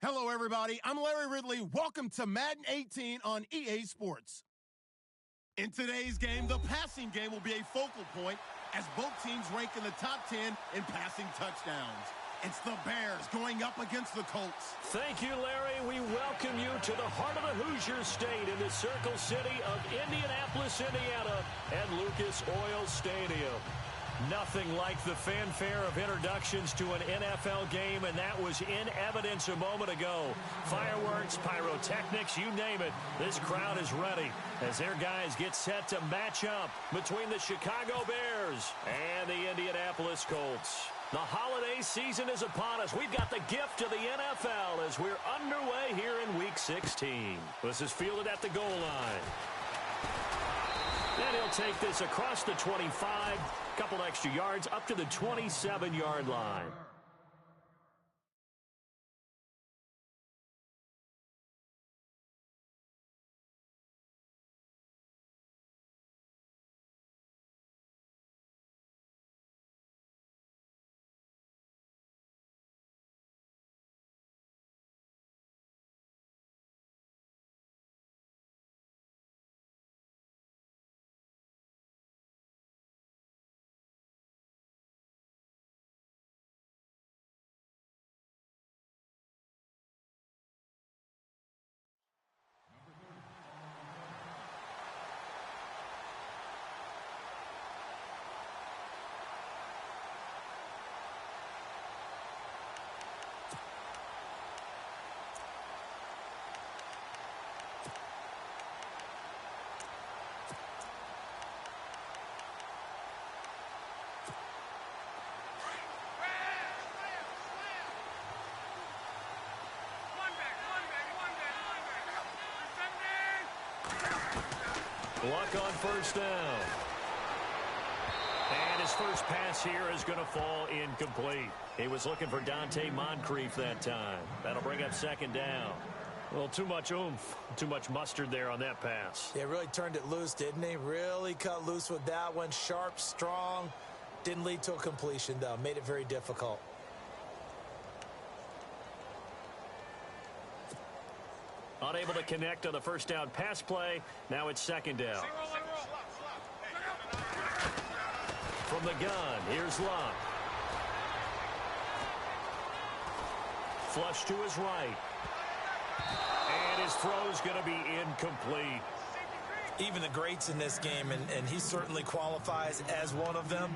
Hello, everybody. I'm Larry Ridley. Welcome to Madden 18 on EA Sports. In today's game, the passing game will be a focal point as both teams rank in the top 10 in passing touchdowns. It's the Bears going up against the Colts. Thank you, Larry. We welcome you to the heart of the Hoosier State in the Circle City of Indianapolis, Indiana, at Lucas Oil Stadium. Nothing like the fanfare of introductions to an NFL game, and that was in evidence a moment ago. Fireworks, pyrotechnics, you name it. This crowd is ready as their guys get set to match up between the Chicago Bears and the Indianapolis Colts. The holiday season is upon us. We've got the gift of the NFL as we're underway here in Week 16. This is fielded at the goal line. And he'll take this across the 25, couple extra yards up to the 27-yard line. Luck on first down. And his first pass here is going to fall incomplete. He was looking for Dante Moncrief that time. That'll bring up second down. Well, too much oomph, too much mustard there on that pass. Yeah, really turned it loose, didn't he? Really cut loose with that one. Sharp, strong. Didn't lead to a completion, though. Made it very difficult. Unable to connect on the first down pass play. Now it's second down. From the gun, here's Luck. Flush to his right. And his throw's going to be incomplete. Even the greats in this game, and he certainly qualifies as one of them,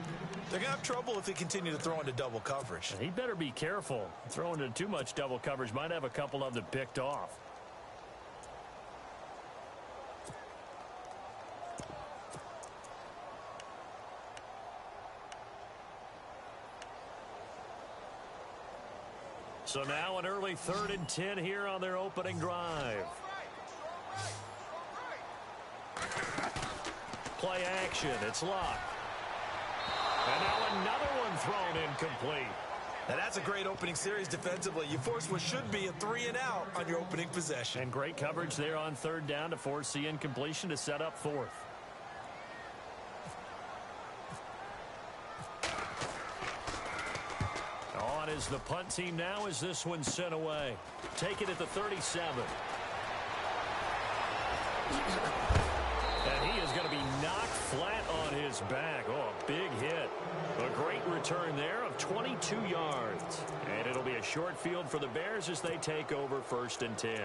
they're going to have trouble if they continue to throw into double coverage. He better be careful. Throwing into too much double coverage might have a couple of them picked off. So now an early 3rd and 10 here on their opening drive. Play action. It's Luck. And now another one thrown incomplete. Now that's a great opening series defensively. You force what should be a 3-and-out on your opening possession. And great coverage there on 3rd down to force the incompletion to set up 4th. On is the punt team now as this one's sent away. Take it at the 37. And he is going to be knocked flat on his back. Oh, a big hit. A great return there of 22 yards. And it'll be a short field for the Bears as they take over 1st and 10.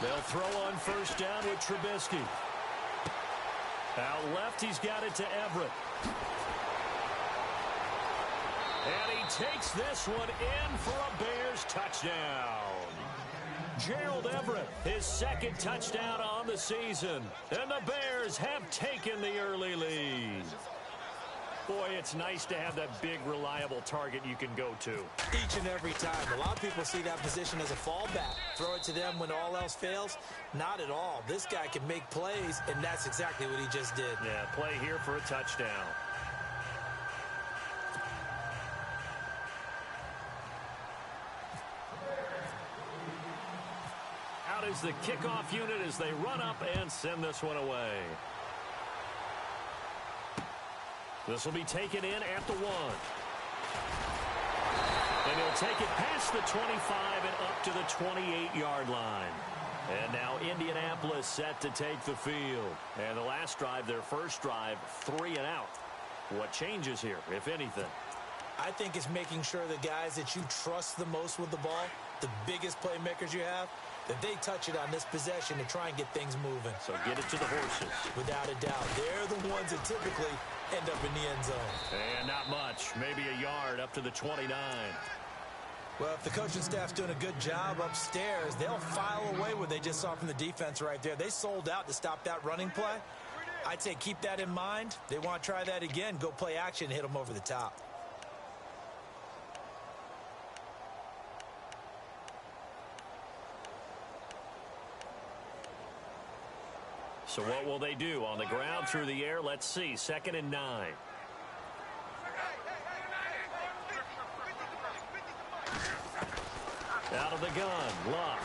They'll throw on first down with Trubisky. Out left, he's got it to Everett. And he takes this one in for a Bears touchdown. Gerald Everett, his 2nd touchdown on the season. And the Bears have taken the early lead. Boy, it's nice to have that big, reliable target you can go to. Each and every time. A lot of people see that position as a fallback. Throw it to them when all else fails. Not at all. This guy can make plays, and that's exactly what he just did. Yeah, play here for a touchdown. Out is the kickoff unit as they run up and send this one away. This will be taken in at the 1. And he'll take it past the 25 and up to the 28-yard line. And now Indianapolis set to take the field. And the last drive, their first drive, 3 and out. What changes here, if anything? I think it's making sure the guys that you trust the most with the ball, the biggest playmakers you have, that they touch it on this possession to try and get things moving. So get it to the horses. Without a doubt. They're the ones that typically end up in the end zone. And not much. Maybe a yard up to the 29. Well, if the coaching staff's doing a good job upstairs, they'll file away what they just saw from the defense right there. They sold out to stop that running play. I'd say keep that in mind. They want to try that again. Go play action, hit them over the top. So what will they do? On the ground, through the air, let's see. 2nd and 9. Out of the gun, Luck.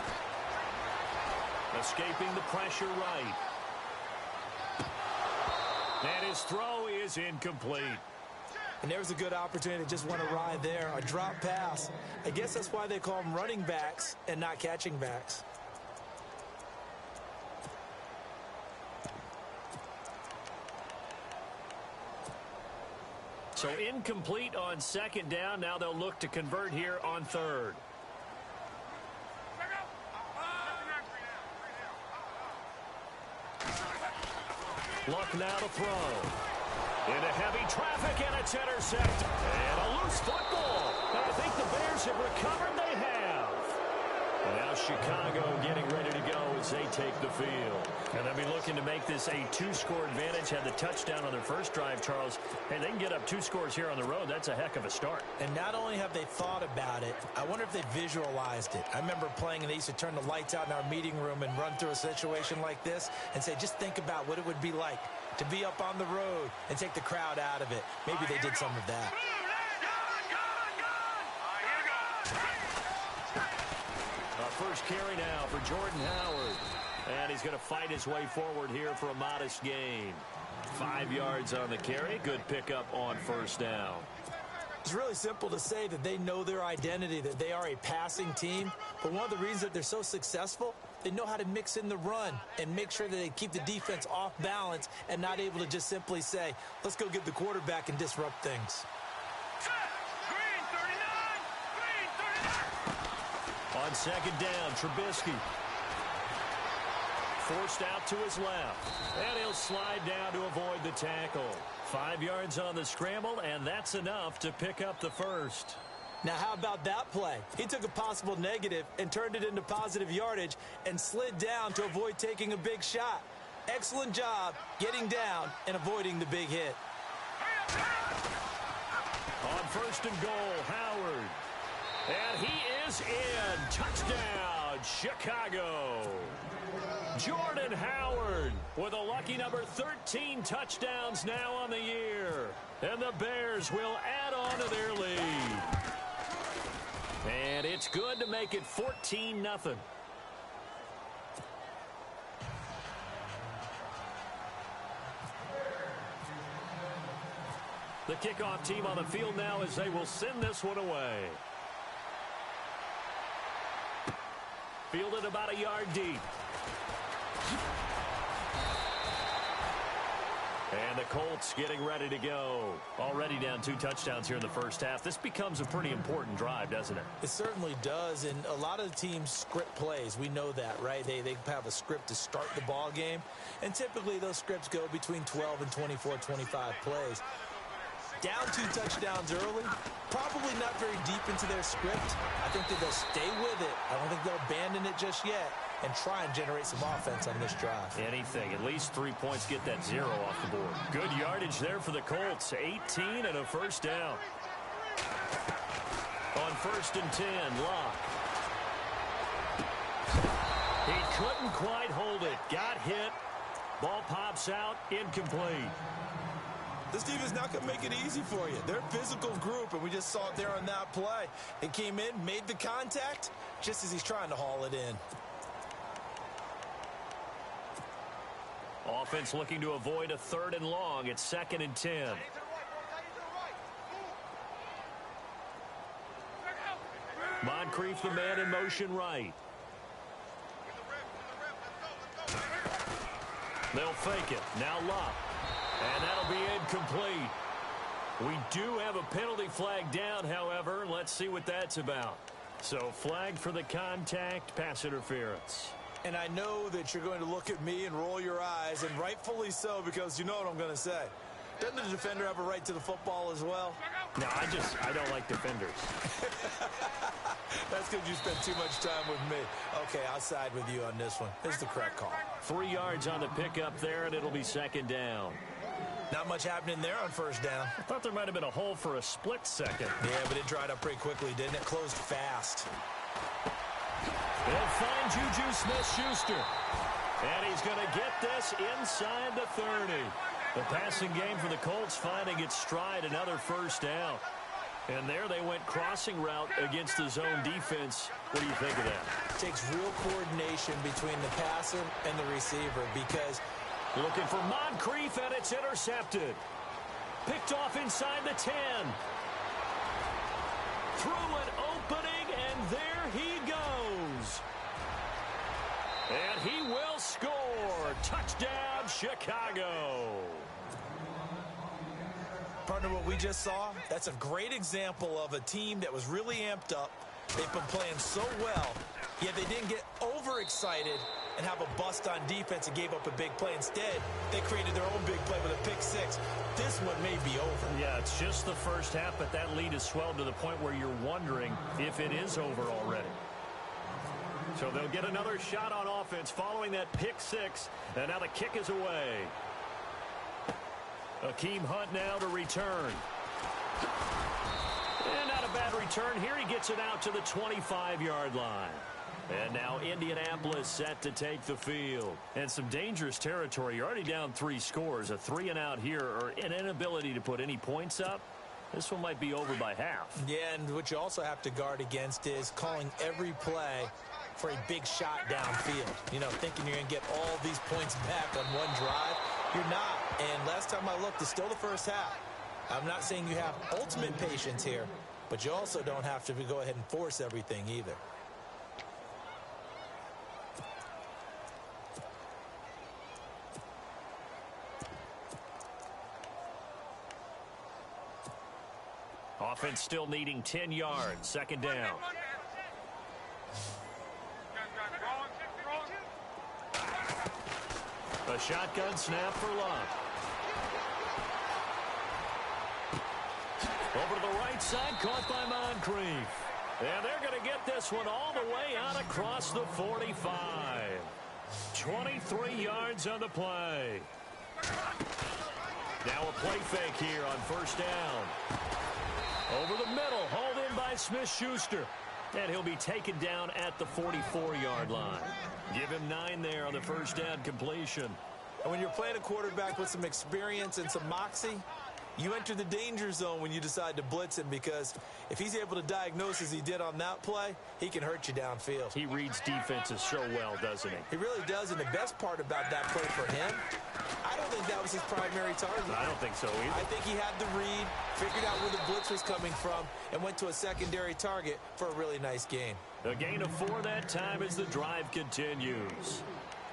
Escaping the pressure right. And his throw is incomplete. And there's a good opportunity to just want to ride there. A drop pass. I guess that's why they call them running backs and not catching backs. So incomplete on 2nd down. Now they'll look to convert here on 3rd. Luck now to throw. Into heavy traffic, and it's intercepted. And a loose football. I think the Bears have recovered. They have. And now Chicago getting ready to go as they take the field. And they'll be looking to make this a 2-score advantage. Had the touchdown on their first drive, Charles. Hey, they can get up 2 scores here on the road. That's a heck of a start. And not only have they thought about it, I wonder if they visualized it. I remember playing, and they used to turn the lights out in our meeting room and run through a situation like this and say, just think about what it would be like to be up on the road and take the crowd out of it. Maybe they did some of that. First carry now for Jordan Howard. And he's going to fight his way forward here for a modest gain. 5 yards on the carry. Good pickup on 1st down. It's really simple to say that they know their identity, that they are a passing team. But one of the reasons that they're so successful, they know how to mix in the run and make sure that they keep the defense off balance and not able to just simply say, let's go get the quarterback and disrupt things. On 2nd down, Trubisky. Forced out to his left. And he'll slide down to avoid the tackle. 5 yards on the scramble, and that's enough to pick up the first. Now, how about that play? He took a possible negative and turned it into positive yardage and slid down to avoid taking a big shot. Excellent job getting down and avoiding the big hit. On 1st and goal, Howard. And he is in. Touchdown, Chicago. Jordan Howard with a lucky number 13 touchdowns now on the year. And the Bears will add on to their lead. And it's good to make it 14-0. The kickoff team on the field now as they will send this one away. Fielded about a yard deep. And the Colts getting ready to go. Already down 2 touchdowns here in the first half. This becomes a pretty important drive, doesn't it? It certainly does, and a lot of the teams script plays. We know that, right? They have a script to start the ball game, and typically those scripts go between 12 and 24, 25 plays. Down 2 touchdowns early, probably not very deep into their script. I think that they'll stay with it. I don't think they'll abandon it just yet and try and generate some offense on this drive. Anything. At least 3 points get that 0 off the board. Good yardage there for the Colts. 18 and a first down. On 1st and 10, Locke. He couldn't quite hold it. Got hit. Ball pops out. Incomplete. This team is not going to make it easy for you. They're a physical group, and we just saw it there on that play. It came in, made the contact, just as he's trying to haul it in. Offense looking to avoid a 3rd and long. It's 2nd and 10. Moncrief, the man in motion right. They'll fake it. Now Locke. And that'll be incomplete. We do have a penalty flag down, however. Let's see what that's about. So flag for the contact, pass interference. And I know that you're going to look at me and roll your eyes, and rightfully so, because you know what I'm going to say. Doesn't the defender have a right to the football as well? No, I don't like defenders. That's because you spent too much time with me. Okay, I'll side with you on this one. This is the correct call. 3 yards on the pickup there, and it'll be 2nd down. Not much happening there on 1st down. I thought there might have been a hole for a split second. Yeah, but it dried up pretty quickly, didn't it? Closed fast. They'll find Juju Smith-Schuster. And he's going to get this inside the 30. The passing game for the Colts finding its stride, another 1st down. And there they went crossing route against the zone defense. What do you think of that? It takes real coordination between the passer and the receiver because looking for Moncrief, and it's intercepted. Picked off inside the 10. Through an opening, and there he goes. And he will score. Touchdown, Chicago. Partner, what we just saw, that's a great example of a team that was really amped up. They've been playing so well, yet they didn't get overexcited and have a bust on defense and gave up a big play. Instead, they created their own big play with a pick 6. This one may be over. Yeah, it's just the first half, but that lead has swelled to the point where you're wondering if it is over already. So they'll get another shot on offense following that pick 6, and now the kick is away. Akeem Hunt now to return. And not a bad return here. He gets it out to the 25-yard line. And now Indianapolis set to take the field. And some dangerous territory. You're already down 3 scores. A 3-and-out here, or an inability to put any points up. This one might be over by half. Yeah, and what you also have to guard against is calling every play for a big shot downfield. You know, thinking you're going to get all these points back on one drive. You're not. And last time I looked, it's still the first half. I'm not saying you have ultimate patience here, but you also don't have to go ahead and force everything either. Offense still needing 10 yards. 2nd down. A shotgun snap for Locke. Over to the right side, caught by Moncrief. And they're going to get this one all the way out across the 45. 23 yards on the play. Now a play fake here on 1st down. Over the middle, hauled in by Smith-Schuster. And he'll be taken down at the 44-yard line. Give him 9 there on the 1st down completion. And when you're playing a quarterback with some experience and some moxie, you enter the danger zone when you decide to blitz him, because if he's able to diagnose as he did on that play, he can hurt you downfield. He reads defenses so well, doesn't he? He really does, and the best part about that play for him, I don't think that was his primary target. I don't think so either. I think he had the read, figured out where the blitz was coming from, and went to a secondary target for a really nice gain. A gain of 4 that time as the drive continues.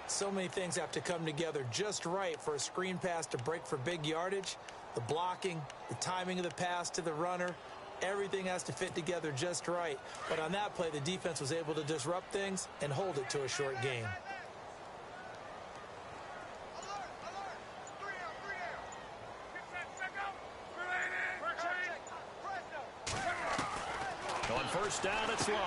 So many things have to come together just right for a screen pass to break for big yardage. The blocking, the timing of the pass to the runner, everything has to fit together just right. But on that play, the defense was able to disrupt things and hold it to a short gain. On first down, it's Locke.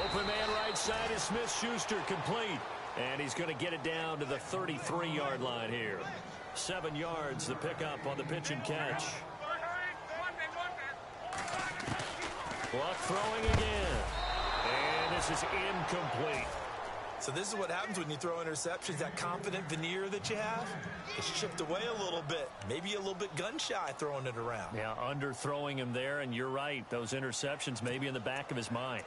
Open man right side is Smith-Schuster, complete. And he's going to get it down to the 33-yard line here. 7 yards the pickup on the pitch and catch. Locke throwing again. And this is incomplete. So this is what happens when you throw interceptions. That confident veneer that you have, it's chipped away a little bit. Maybe a little bit gun-shy throwing it around. Yeah, underthrowing him there, and you're right. Those interceptions may be in the back of his mind.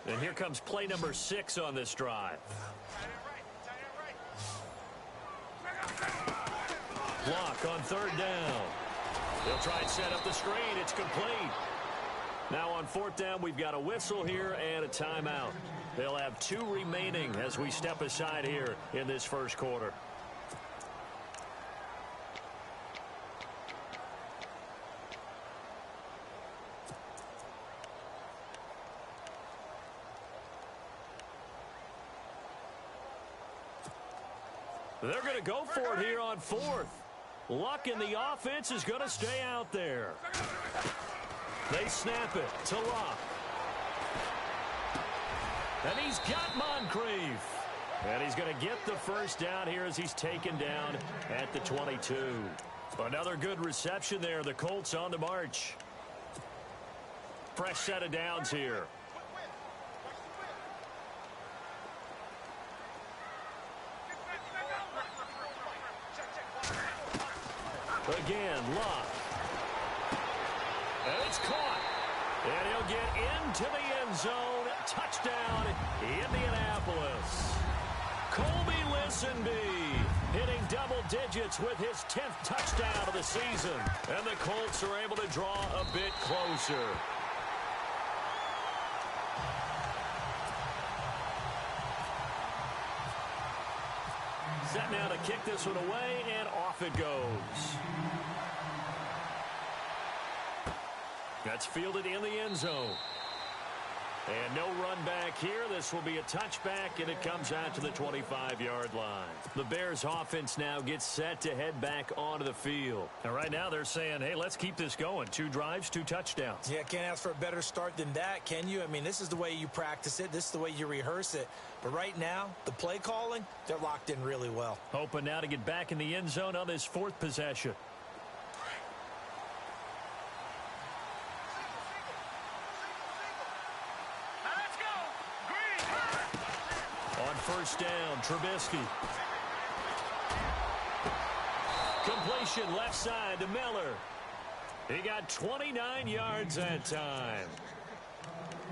And here comes play number 6 on this drive. Block on third down. They'll try and set up the screen. It's complete. Now on fourth down, we've got a whistle here and a timeout. They'll have 2 remaining as we step aside here in this first quarter. They're going to go for it here on fourth. Luck in the offense is going to stay out there. They snap it to Luck. And he's got Moncrief. And he's going to get the first down here as he's taken down at the 22. Another good reception there. The Colts on the march. Fresh set of downs here. Again, Luck. And it's caught. And he'll get into the end zone. Touchdown, Indianapolis. Colby Lisenby hitting double digits with his 10th touchdown of the season. And the Colts are able to draw a bit closer. Set now to kick this one away, and off it goes. That's fielded in the end zone. And no run back here. This will be a touchback, and it comes out to the 25-yard line. The Bears offense now gets set to head back onto the field. And right now they're saying, hey, let's keep this going. 2 drives, 2 touchdowns. Yeah, can't ask for a better start than that, can you? I mean, this is the way you practice it. This is the way you rehearse it. But right now, the play calling, they're locked in really well. Hoping now to get back in the end zone on this 4th possession. First down, Trubisky. Completion left side to Miller. He got 29 yards that time.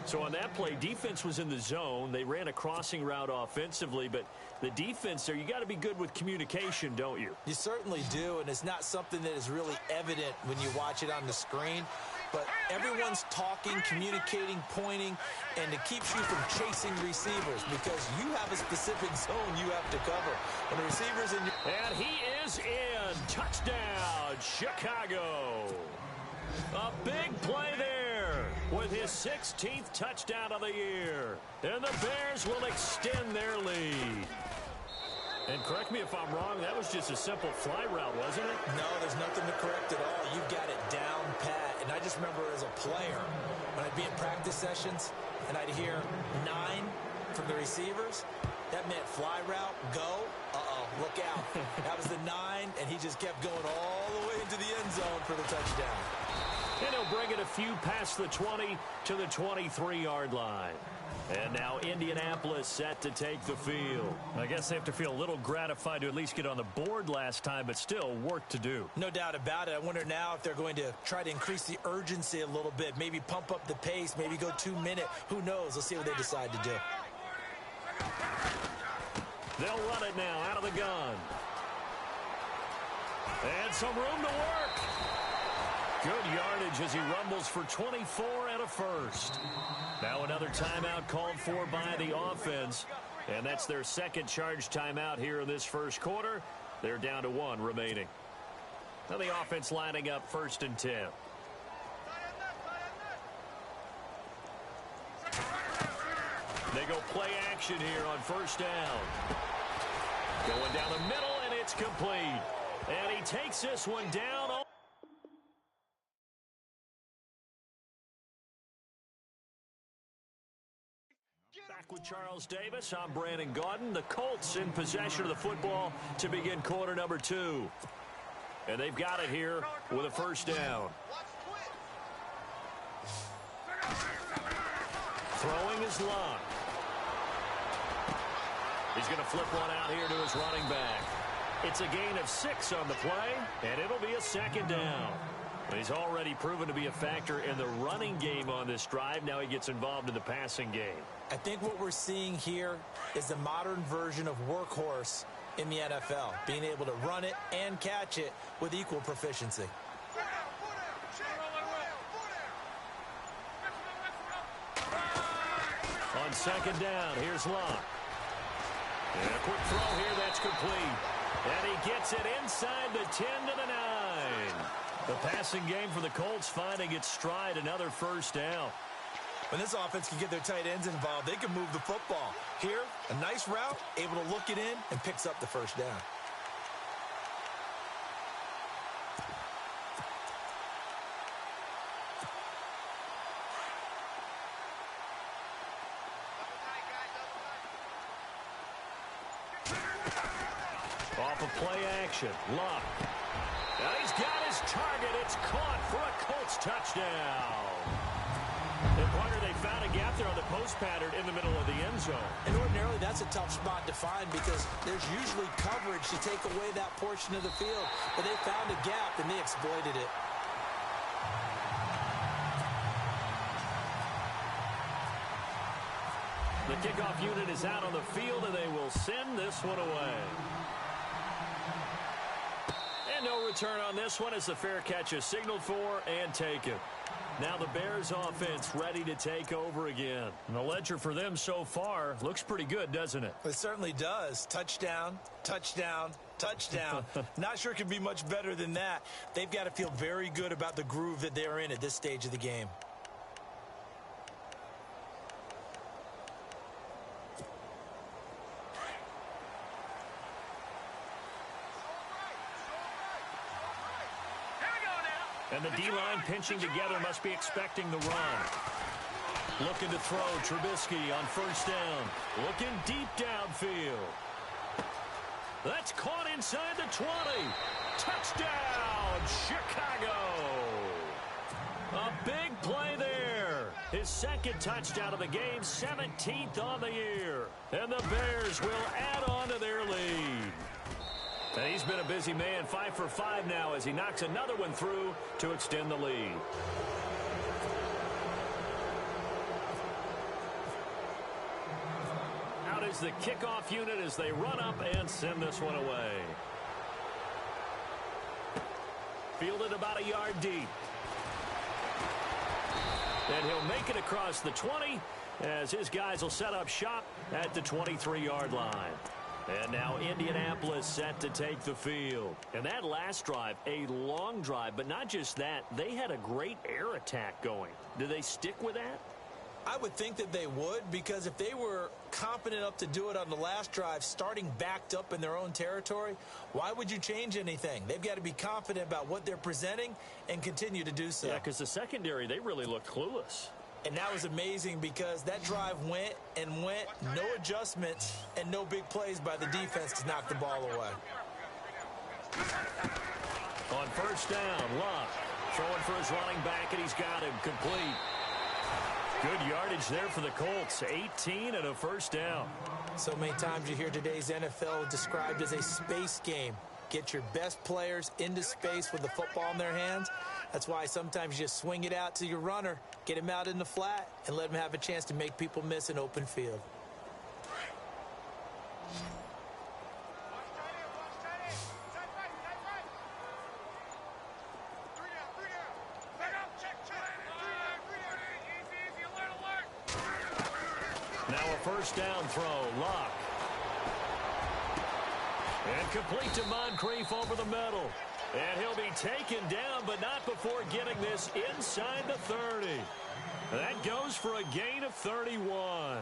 So on that play, defense was in the zone. They ran a crossing route offensively, but the defense there, you got to be good with communication, don't you? You certainly do, and it's not something that is really evident when you watch it on the screen. But everyone's talking, communicating, pointing, and it keeps you from chasing receivers because you have a specific zone you have to cover. When the receiver's in your... And he is in. Touchdown, Chicago. A big play there with his 16th touchdown of the year. And the Bears will extend their lead. And correct me if I'm wrong, that was just a simple fly route, wasn't it? No, there's nothing to correct at all. You've got it down pat. And I just remember as a player, when I'd be in practice sessions and I'd hear 9 from the receivers, that meant fly route, go, look out. That was the 9, and he just kept going all the way into the end zone for the touchdown. And he'll bring it a few past the 20 to the 23-yard line. And now Indianapolis set to take the field. I guess they have to feel a little gratified to at least get on the board last time, but still work to do. No doubt about it. I wonder now if they're going to try to increase the urgency a little bit, maybe pump up the pace, maybe go 2-minute. Who knows? Let's see what they decide to do. They'll run it now out of the gun. And some room to work. Good yardage as he rumbles for 24 and a first. Now another timeout called for by the offense. And that's their second charge timeout here in this first quarter. They're down to 1 remaining. Now the offense lining up 1st and 10. They go play action here on first down. Going down the middle, and it's complete. And he takes this one down. Back with Charles Davis, I'm Brandon Gaudin. The Colts in possession of the football to begin quarter number 2. And they've got it here with a first down. Throwing is Luck. He's going to flip one out here to his running back. It's a gain of 6 on the play, and it'll be a second down. He's already proven to be a factor in the running game on this drive. Now he gets involved in the passing game. I think what we're seeing here is the modern version of workhorse in the NFL, being able to run it and catch it with equal proficiency. On second down, here's Luck. And a quick throw here, that's complete. And he gets it inside the 10 to the 9. The passing game for the Colts finding its stride, another first down. When this offense can get their tight ends involved, they can move the football. Here, a nice route, able to look it in, and picks up the first down. Off of play action, Luck. Now he's got his target. It's caught for a Colts touchdown. And partner, they found a gap there on the post pattern in the middle of the end zone. And ordinarily, that's a tough spot to find because there's usually coverage to take away that portion of the field. But they found a gap, and they exploited it. The kickoff unit is out on the field, and they will send this one away. And no return on this one as the fair catch is signaled for and taken. Now the Bears offense ready to take over again. And the ledger for them so far looks pretty good, doesn't it? It certainly does. Touchdown, touchdown, touchdown. Not sure it can be much better than that. They've got to feel very good about the groove that they're in at this stage of the game. And the D-line pinching together must be expecting the run. Looking to throw, Trubisky on first down. Looking deep downfield. That's caught inside the 20. Touchdown, Chicago. A big play there. His second touchdown of the game, 17th on the year. And the Bears will add on to their lead. And he's been a busy man, 5 for 5 now as he knocks another one through to extend the lead. Out is the kickoff unit as they run up and send this one away. Fielded about a yard deep. And he'll make it across the 20 as his guys will set up shop at the 23-yard line. And now Indianapolis set to take the field. And that last drive, a long drive, but not just that, they had a great air attack going. Do they stick with that? I would think that they would, because if they were confident enough to do it on the last drive, starting backed up in their own territory, why would you change anything? They've got to be confident about what they're presenting and continue to do so. Yeah, because the secondary, they really looked clueless. And that was amazing because that drive went and went, no adjustments, and no big plays by the defense to knock the ball away. On first down, Luck throwing for his running back, and he's got him complete. Good yardage there for the Colts, 18 and a first down. So many times you hear today's NFL described as a space game. Get your best players into space with the football in their hands. That's why sometimes you just swing it out to your runner, get him out in the flat, and let him have a chance to make people miss an open field. Now a first down throw, Luck. And complete to Moncrief over the middle. And he'll be taken down, but not before getting this inside the 30. That goes for a gain of 31.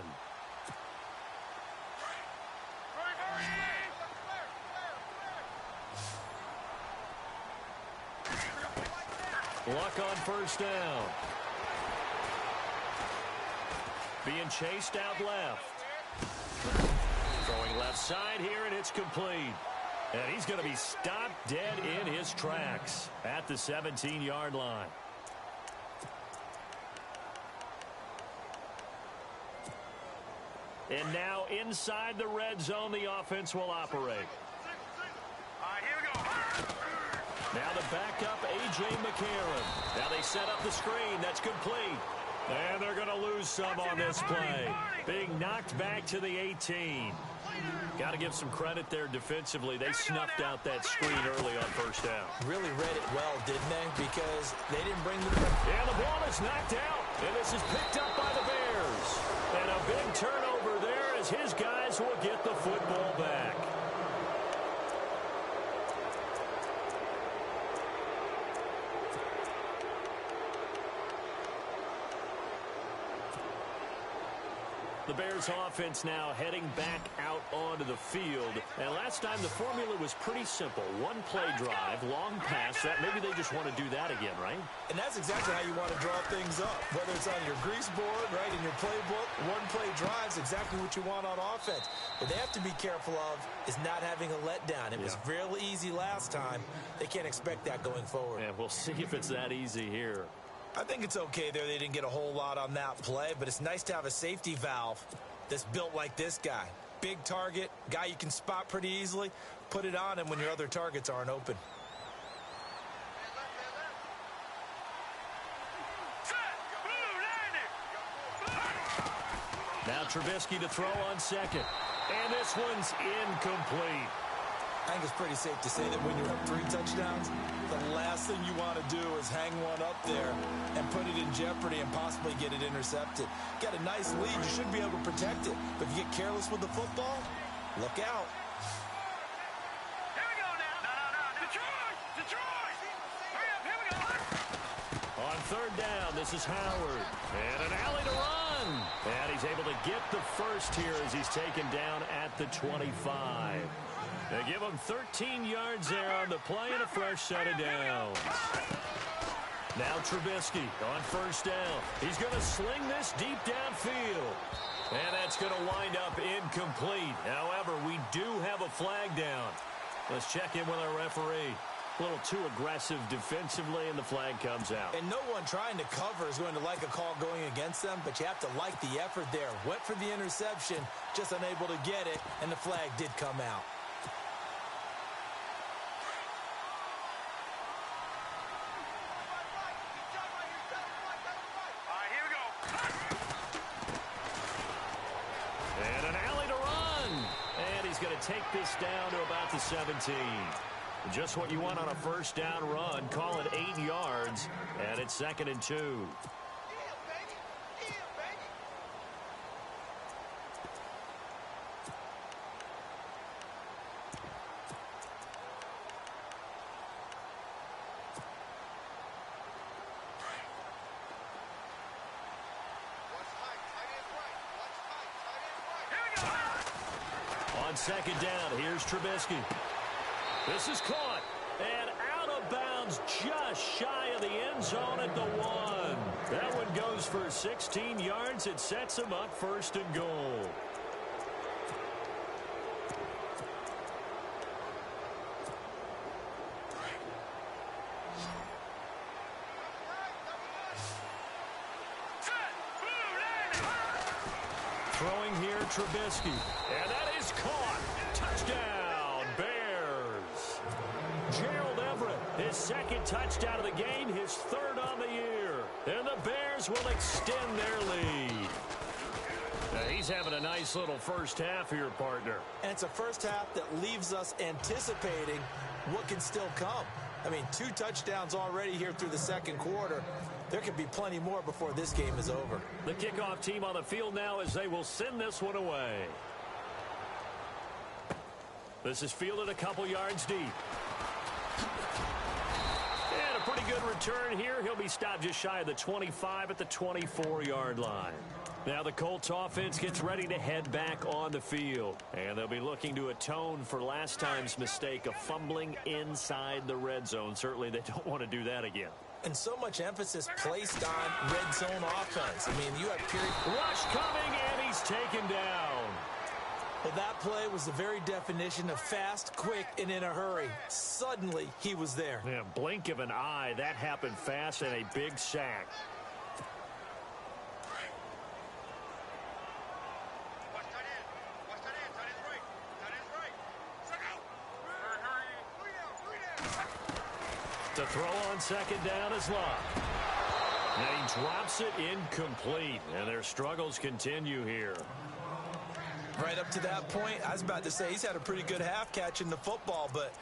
Luck on first down. Being chased out left. Throwing left side here, and it's complete. And he's going to be stopped dead in his tracks at the 17-yard line. And now inside the red zone, the offense will operate. All right, here we go. Now the backup, A.J. McCarron. Now they set up the screen. That's complete. And they're going to lose some on this play. Being knocked back to the 18. Got to give some credit there defensively. They snuffed out that screen early on first down. Really read it well, didn't they? Because they didn't bring the... And the ball is knocked out. And this is picked up by the Bears. And a big turnover there as his guys will get the football back. The Bears offense now heading back out onto the field. And last time the formula was pretty simple. One play drive, long pass. That maybe they just want to do that again, right? And that's exactly how you want to draw things up. Whether it's on your grease board, right, in your playbook, one play drive's exactly what you want on offense. What they have to be careful of is not having a letdown. It was real easy last time. They can't expect that going forward. And we'll see if it's that easy here. I think it's okay there. They didn't get a whole lot on that play, but it's nice to have a safety valve that's built like this guy. Big target, guy you can spot pretty easily. Put it on him when your other targets aren't open. Now Trubisky to throw on second. And this one's incomplete. I think it's pretty safe to say that when you're up 3 touchdowns, the last thing you want to do is hang one up there and put it in jeopardy and possibly get it intercepted. Got a nice lead. You should be able to protect it. But if you get careless with the football, look out. Here we go now. No. Detroit! Hurry up, here we go. On third down, this is Howard. And an alley to run. And he's able to get the first here as he's taken down at the 25. They give him 13 yards there on the play and a fresh set of downs. Now Trubisky on first down. He's going to sling this deep downfield. And that's going to wind up incomplete. However, we do have a flag down. Let's check in with our referee. A little too aggressive defensively, and the flag comes out. And no one trying to cover is going to like a call going against them, but you have to like the effort there. Went for the interception, just unable to get it, and the flag did come out. Take this down to about the 17. Just what you want on a first down run. Call it 8 yards, and it's 2nd and 2. Second down, here's Trubisky. This is caught, and out of bounds just shy of the end zone at the 1. That one goes for 16 yards. It sets him up 1st and goal. Throwing here, Trubisky. And that is caught. Touchdown, Bears. Gerald Everett, his 2nd touchdown of the game, his 3rd on the year. And the Bears will extend their lead. Now, he's having a nice little first half here, partner. And it's a first half that leaves us anticipating what can still come. I mean, 2 touchdowns already here through the 2nd quarter. There could be plenty more before this game is over. The kickoff team on the field now as they will send this one away. This is fielded a couple yards deep. And a pretty good good return here. He'll be stopped just shy of the 25 at the 24-yard line. Now the Colts offense gets ready to head back on the field. And they'll be looking to atone for last time's mistake of fumbling inside the red zone. Certainly they don't want to do that again. And so much emphasis placed on red zone offense. I mean, you have period. Rush coming, and he's taken down. Well, that play was the very definition of fast, quick, and in a hurry. Suddenly, he was there. Yeah, blink of an eye. That happened fast and a big sack. To throw on second down is Locke. Now he drops it incomplete, and their struggles continue here. Right up to that point, I was about to say he's had a pretty good half catching the football, but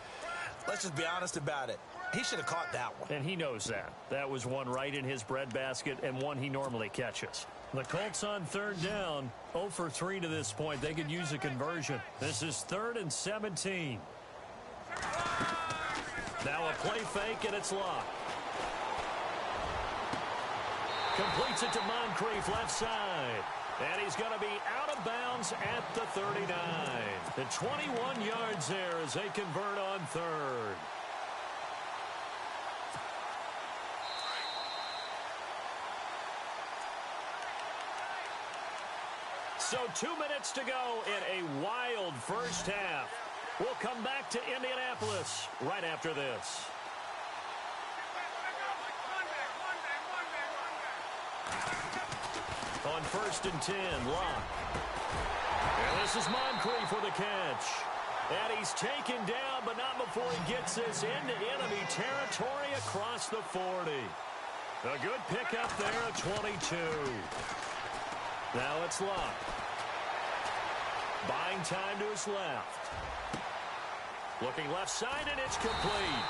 let's just be honest about it. He should have caught that one. And he knows that. That was one right in his breadbasket and one he normally catches. The Colts on third down, 0 for 3 to this point. They could use a conversion. This is 3rd and 17. Now a play fake, and it's Locke. Completes it to Moncrief, left side. And he's going to be out of bounds at the 39. The 21 yards there as they convert on third. So 2 minutes to go in a wild first half. We'll come back to Indianapolis right after this. On 1st and 10, Locke. And this is Moncrief for the catch. And he's taken down, but not before he gets this into enemy territory across the 40. A good pickup there at 22. Now it's Locke. Buying time to his left. Looking left side, and it's complete.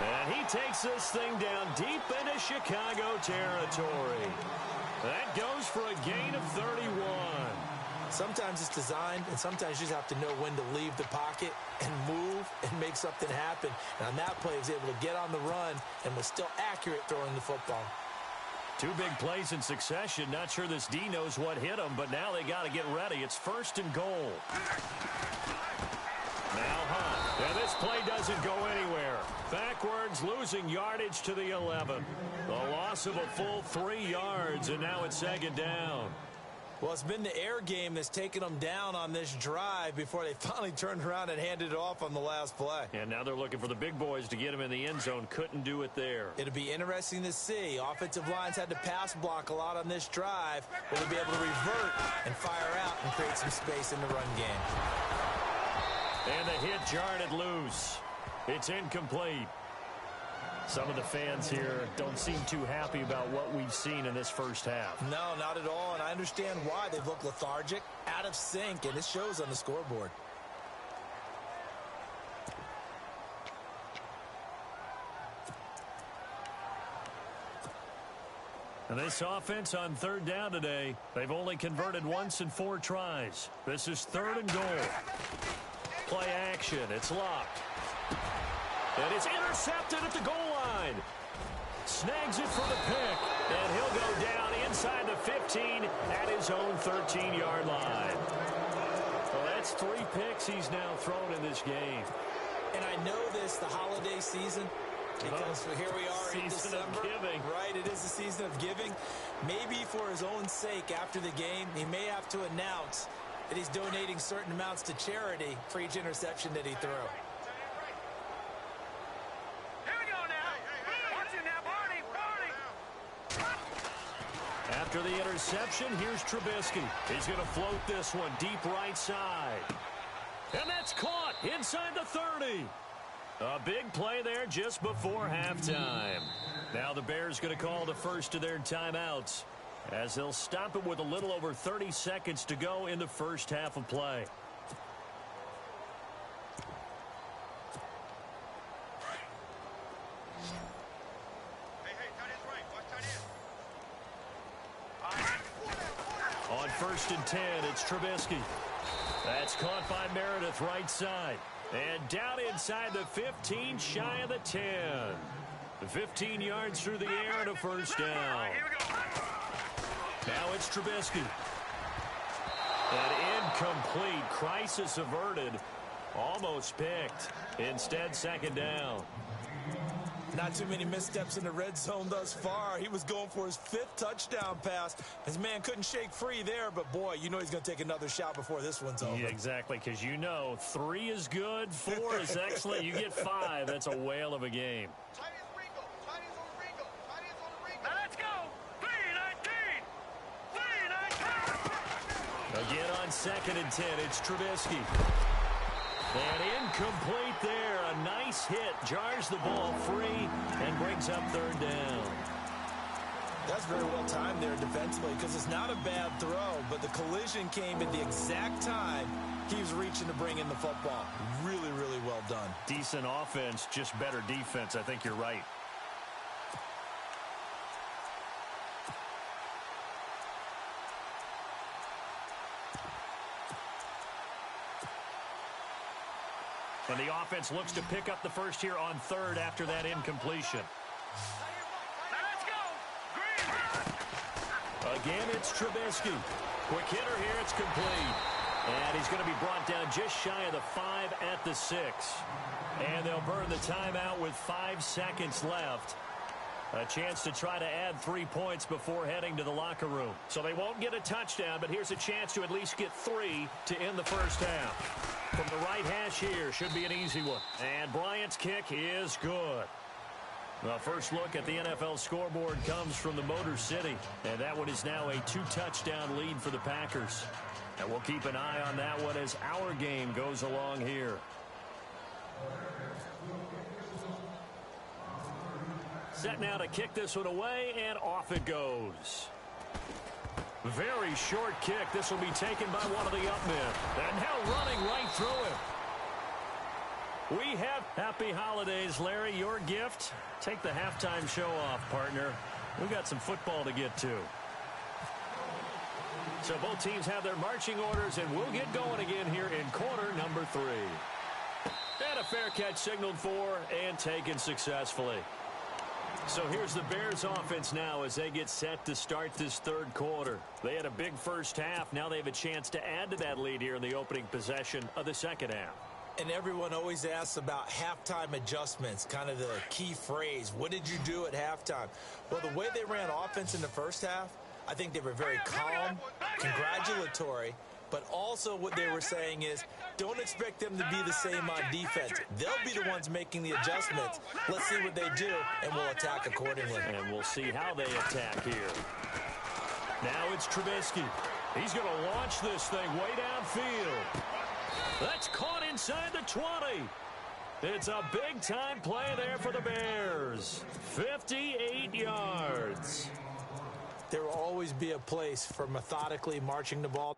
And he takes this thing down deep into Chicago territory. That goes for a gain of 31. Sometimes it's designed, and sometimes you just have to know when to leave the pocket and move and make something happen. And on that play, he was able to get on the run and was still accurate throwing the football. 2 big plays in succession. Not sure this D knows what hit him, but now they got to get ready. It's 1st and goal. Now Hunt. And this play doesn't go anywhere. Backwards, losing yardage to the 11. A loss of a full 3 yards, and now it's 2nd down. Well, it's been the air game that's taken them down on this drive before they finally turned around and handed it off on the last play. And now they're looking for the big boys to get him in the end zone. Couldn't do it there. It'll be interesting to see. Offensive lines had to pass block a lot on this drive. Will they be able to revert and fire out and create some space in the run game? And the hit jarred it loose. It's incomplete. Some of the fans here don't seem too happy about what we've seen in this first half. No, not at all, and I understand why. They've looked lethargic, out of sync, and it shows on the scoreboard. And this offense on third down today, they've only converted once in 4 tries. This is 3rd and goal. Play action. It's locked. And it's intercepted at the goal line. Snags it for the pick. And he'll go down inside the 15 at his own 13-yard line. Well, that's 3 picks he's now thrown in this game. And I know this, the holiday season, because here we are in December. Season of giving. Right, it is the season of giving. Maybe for his own sake after the game, he may have to announce that he's donating certain amounts to charity for each interception that he threw. After the interception, here's Trubisky. He's going to float this one deep right side. And that's caught inside the 30. A big play there just before halftime. Now the Bears going to call the first of their timeouts as they'll stop it with a little over 30 seconds to go in the first half of play. On 1st and 10, it's Trubisky. That's caught by Meredith right side. And down inside the 15, shy of the 10. 15 yards through the air and a first down. Here we go. Now it's Trubisky. An incomplete. Crisis averted. Almost picked. Instead, second down. Not too many missteps in the red zone thus far. He was going for his 5th touchdown pass. His man couldn't shake free there, but boy, you know he's going to take another shot before this one's over. Yeah, exactly, because you know 3 is good, 4 is excellent. You get 5. That's a whale of a game. Now let's go. 3-19. 3-19. Again on 2nd and 10, it's Trubisky. And incomplete there. A nice hit. Jars the ball free and brings up 3rd down. That's very well timed there defensively because it's not a bad throw, but the collision came at the exact time he was reaching to bring in the football. Really, really well done. Decent offense, just better defense. I think you're right. And the offense looks to pick up the first here on 3rd after that incompletion. Now let's go. Green. Again, it's Trubisky. Quick hitter here. It's complete. And he's going to be brought down just shy of the 5 at the 6. And they'll burn the timeout with 5 seconds left. A chance to try to add 3 points before heading to the locker room. So they won't get a touchdown, but here's a chance to at least get 3 to end the first half. From the right hash here, should be an easy one. And Bryant's kick is good. The first look at the NFL scoreboard comes from the Motor City. And that one is now a 2-touchdown lead for the Packers. And we'll keep an eye on that one as our game goes along here. Set now to kick this one away, and off it goes. Very short kick. This will be taken by one of the up men. And now running right through him. We have happy holidays, Larry. Your gift. Take the halftime show off, partner. We've got some football to get to. So both teams have their marching orders, and we'll get going again here in quarter number 3. And a fair catch signaled for and taken successfully. So here's the Bears offense now as they get set to start this 3rd quarter. They had a big first half. Now they have a chance to add to that lead here in the opening possession of the second half. And everyone always asks about halftime adjustments, kind of the key phrase. What did you do at halftime? Well, the way they ran offense in the first half, I think they were very calm, congratulatory, but also what they were saying is don't expect them to be the same on defense. They'll be the ones making the adjustments. Let's see what they do, and we'll attack accordingly. And we'll see how they attack here. Now it's Trubisky. He's going to launch this thing way downfield. That's caught inside the 20. It's a big-time play there for the Bears. 58 yards. There will always be a place for methodically marching the ball.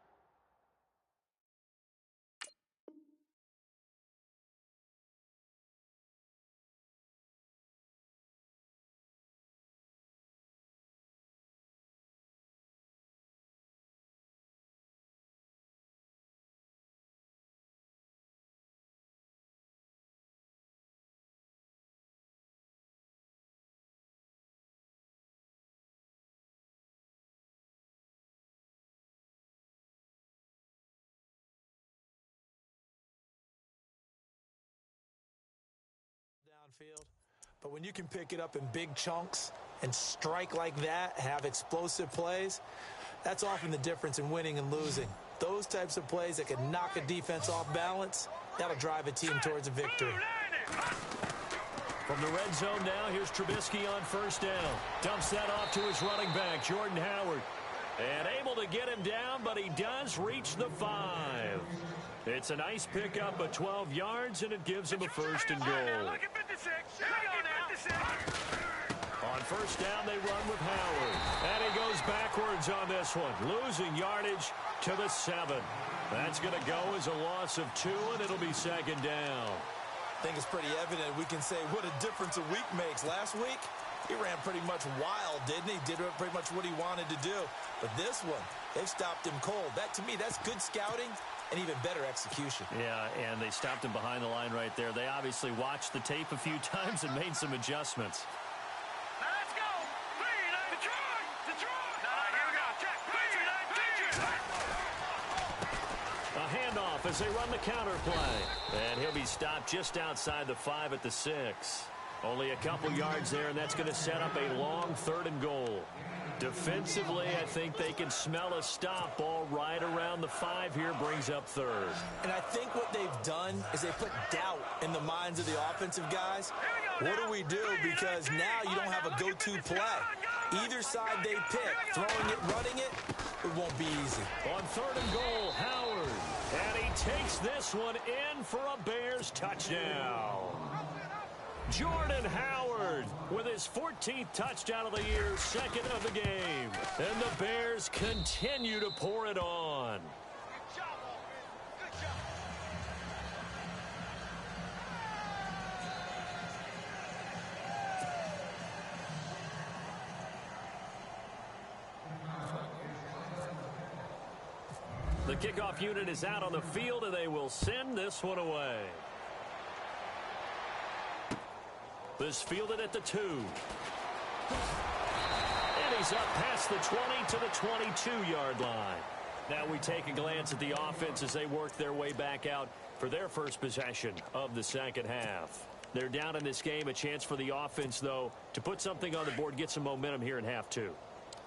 Downfield. But when you can pick it up in big chunks and strike like that, have explosive plays, that's often the difference in winning and losing. Those types of plays that can knock a defense off balance, that'll drive a team towards a victory. From the red zone now, here's Trubisky on first down. Dumps that off to his running back, Jordan Howard. And able to get him down, but he does reach the 5. It's a nice pickup of 12 yards, and it gives him a first and goal. On first down, they run with Howard. And he goes backwards on this one, losing yardage to the 7. That's going to go as a loss of 2, and it'll be second down. I think it's pretty evident. We can say what a difference a week makes. Last week, he ran pretty much wild, didn't he? Did pretty much what he wanted to do. But this one, they've stopped him cold. That, to me, that's good scouting and even better execution. Yeah, and they stopped him behind the line right there. They obviously watched the tape a few times and made some adjustments. A handoff as they run the counter play. And he'll be stopped just outside the 5 at the 6. Only a couple yards there, and that's going to set up a long 3rd and goal. Defensively, I think they can smell a stop ball right around the 5 here, brings up 3rd. And I think what they've done is they put doubt in the minds of the offensive guys. What do we do? Because now you don't have a go-to play. Either side they pick, throwing it, running it, it won't be easy. On 3rd and goal, Howard. And he takes this one in for a Bears touchdown. Jordan Howard with his 14th touchdown of the year, 2nd of the game. And the Bears continue to pour it on. The kickoff unit is out on the field, and they will send this one away. This fielded at the 2. And he's up past the 20 to the 22-yard line. Now we take a glance at the offense as they work their way back out for their first possession of the second half. They're down in this game. A chance for the offense, though, to put something on the board, get some momentum here in half 2.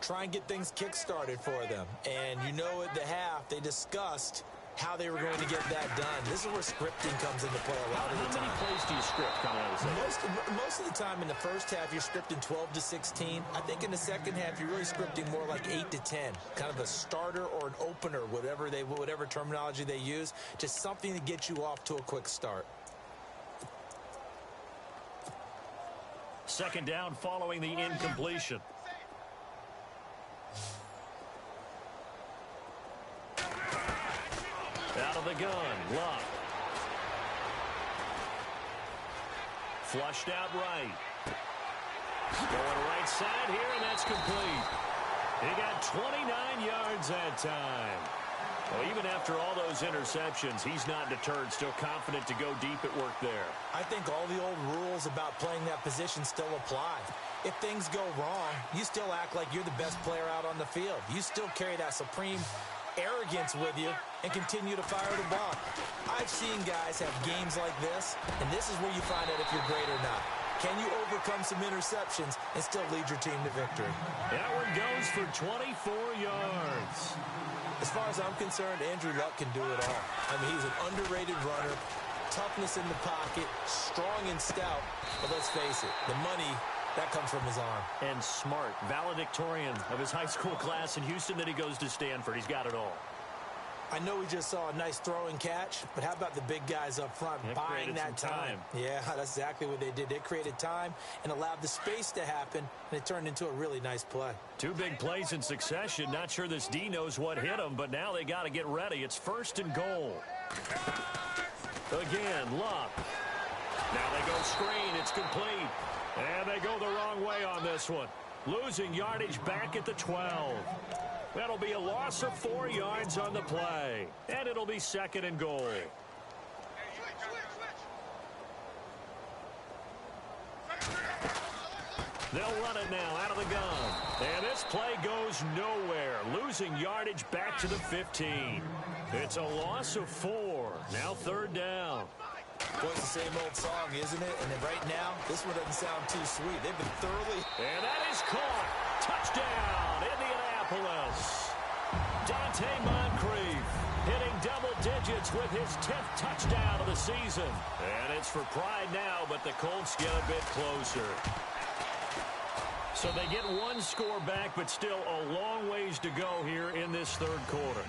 Try and get things kick-started for them. And you know at the half, they discussed how they were going to get that done. This is where scripting comes into play a lot of the time. How many plays do you script coming out of the second? Most of the time in the first half, you're scripting 12 to 16. I think in the second half, you're really scripting more like 8 to 10. Kind of a starter or an opener, whatever terminology they use. Just something to get you off to a quick start. Second down following the incompletion. Out of the gun, Luck. Flushed out right. Going right side here, and that's complete. He got 29 yards that time. Well, even after all those interceptions, he's not deterred, still confident to go deep at work there. I think all the old rules about playing that position still apply. If things go wrong, you still act like you're the best player out on the field. You still carry that supreme arrogance with you and continue to fire the ball. I've seen guys have games like this, and this is where you find out if you're great or not. Can you overcome some interceptions and still lead your team to victory? That one goes for 24 yards. As far as I'm concerned, Andrew Luck can do it all. I mean, he's an underrated runner, toughness in the pocket, strong and stout, but let's face it, the money, that comes from his arm. And smart, valedictorian of his high school class in Houston, then he goes to Stanford. He's got it all. I know we just saw a nice throw and catch, but how about the big guys up front buying that time? Yeah, that's exactly what they did. They created time and allowed the space to happen, and it turned into a really nice play. 2 big plays in succession. Not sure this D knows what hit him, but now they got to get ready. It's 1st and goal. Again, Luck. Now they go screen. It's complete. And they go the wrong way on this one. Losing yardage back at the 12. That'll be a loss of 4 yards on the play. And it'll be 2nd and goal. They'll run it now out of the gun. And this play goes nowhere. Losing yardage back to the 15. It's a loss of 4. Now 3rd down. Well, it's the same old song, isn't it? And then right now, this one doesn't sound too sweet. They've been thoroughly... And that is caught. Touchdown, Indianapolis. Dante Moncrief hitting double digits with his 10th touchdown of the season. And it's for pride now, but the Colts get a bit closer. So they get 1 score back, but still a long ways to go here in this 3rd quarter.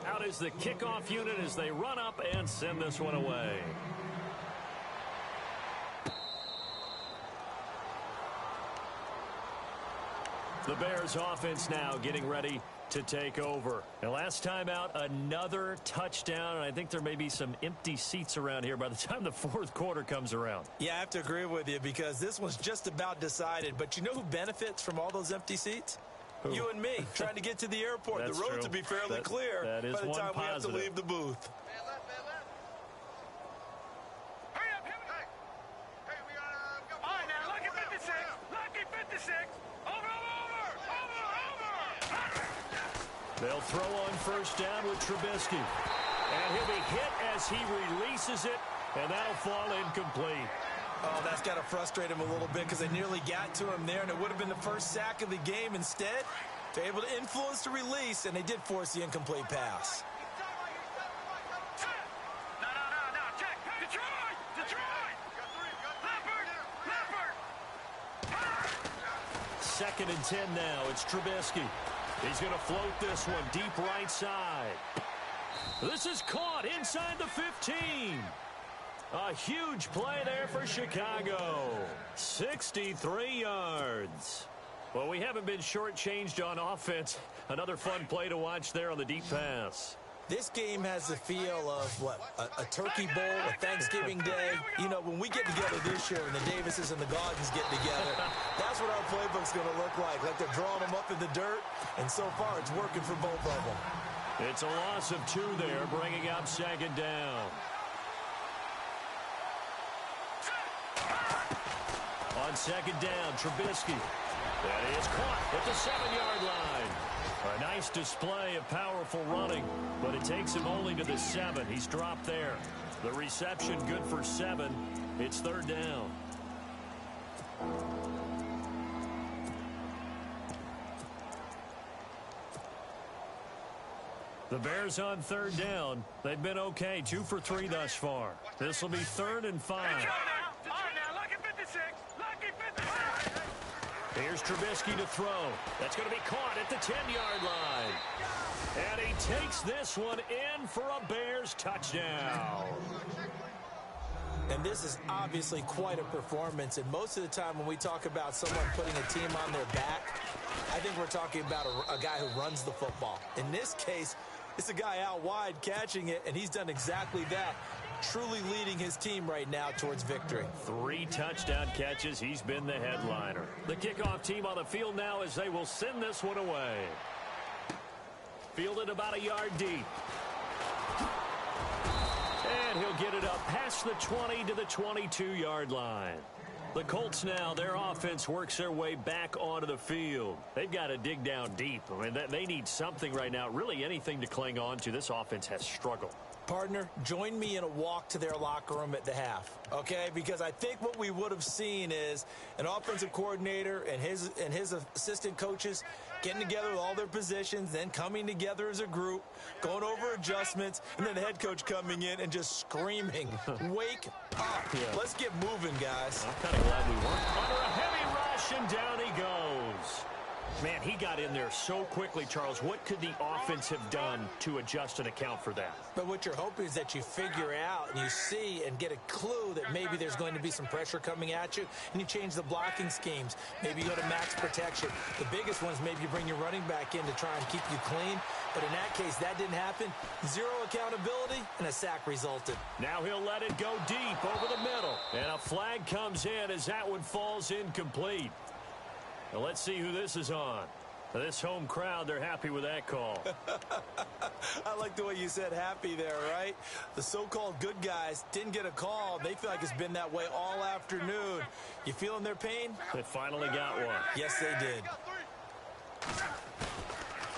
Out is the kickoff unit as they run up and send this one away. The Bears offense now getting ready to take over. And last time out, another touchdown. And I think there may be some empty seats around here by the time the 4th quarter comes around. Yeah, I have to agree with you because this one's just about decided. But you know who benefits from all those empty seats? Who? You and me, trying to get to the airport. The roads will be fairly clear by the time we have to leave the booth. Hurry up, hey, we gotta go. All right, They'll throw on first down with Trubisky. And he'll be hit as he releases it, and that'll fall incomplete. Oh, that's got to frustrate him a little bit because they nearly got to him there, and it would have been the first sack of the game. Instead, they're able to influence the release, and they did force the incomplete pass. No. Check. Detroit. Leopard. 2nd and 10 now. It's Trubisky. He's going to float this one deep right side. This is caught inside the 15. A huge play there for Chicago. 63 yards. Well, we haven't been shortchanged on offense. Another fun play to watch there on the deep pass. This game has the feel of, a turkey bowl, a Thanksgiving Day. You know, when we get together this year and the Davises and the Gaudens get together, that's what our playbook's going to look like. Like they're drawing them up in the dirt, and so far it's working for both of them. It's a loss of 2 there, bringing up 2nd down. On 2nd down, Trubisky. That is caught at the 7-yard line. A nice display of powerful running, but it takes him only to the 7. He's dropped there. The reception good for 7. It's 3rd down. The Bears on 3rd down. They've been okay, 2 for 3 thus far. This will be 3rd and 5. All right, now, lucky 56. Lucky 56. Here's Trubisky to throw. That's going to be caught at the 10-yard line. And he takes this one in for a Bears touchdown. And this is obviously quite a performance. And most of the time when we talk about someone putting a team on their back, I think we're talking about a guy who runs the football. In this case, it's a guy out wide catching it, and he's done exactly that. Truly leading his team right now towards victory. 3 touchdown catches. He's been the headliner. The kickoff team on the field now as they will send this one away. Fielded about a yard deep. And he'll get it up past the 20 to the 22-yard line. The Colts now, their offense works their way back onto the field. They've got to dig down deep. I mean, they need something right now, really anything to cling on to. This offense has struggled. Partner, join me in a walk to their locker room at the half, okay? Because I think what we would have seen is an offensive coordinator and his assistant coaches getting together with all their positions, then coming together as a group, going over adjustments, and then the head coach coming in and just screaming, wake up. Yeah. Let's get moving, guys. I'm kind of glad we weren't. Under a heavy rush, and down he goes. Man, he got in there so quickly, Charles. What could the offense have done to adjust and account for that? But what you're hoping is that you figure out and you see and get a clue that maybe there's going to be some pressure coming at you, and you change the blocking schemes. Maybe you go to max protection. The biggest one is maybe you bring your running back in to try and keep you clean. But in that case, that didn't happen. 0 accountability, and a sack resulted. Now he'll let it go deep over the middle. And a flag comes in as that one falls incomplete. Now let's see who this is on. This home crowd, they're happy with that call. I like the way you said happy there, right? The so-called good guys didn't get a call. They feel like it's been that way all afternoon. You feeling their pain? They finally got one. Yes, they did.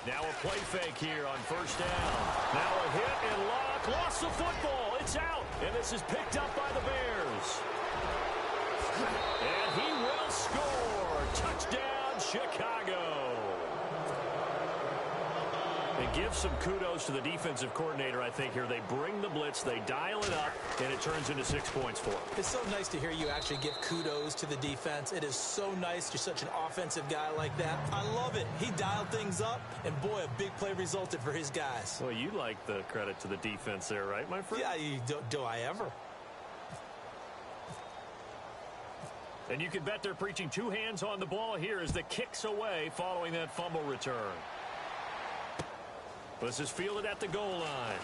Now a play fake here on first down. Now a hit and lock. Lost the football. It's out. And this is picked up by the Bears. And he will score. Touchdown, Chicago. It gives some kudos to the defensive coordinator, I think, here. They bring the blitz, they dial it up, and it turns into 6 points for them. It's so nice to hear you actually give kudos to the defense. It is so nice. You're such an offensive guy like that. I love it. He dialed things up, and boy, a big play resulted for his guys. Well, you like the credit to the defense there, right, my friend? Yeah, do I ever? And you can bet they're preaching 2 hands on the ball here as the kick's away following that fumble return. This is fielded at the goal line.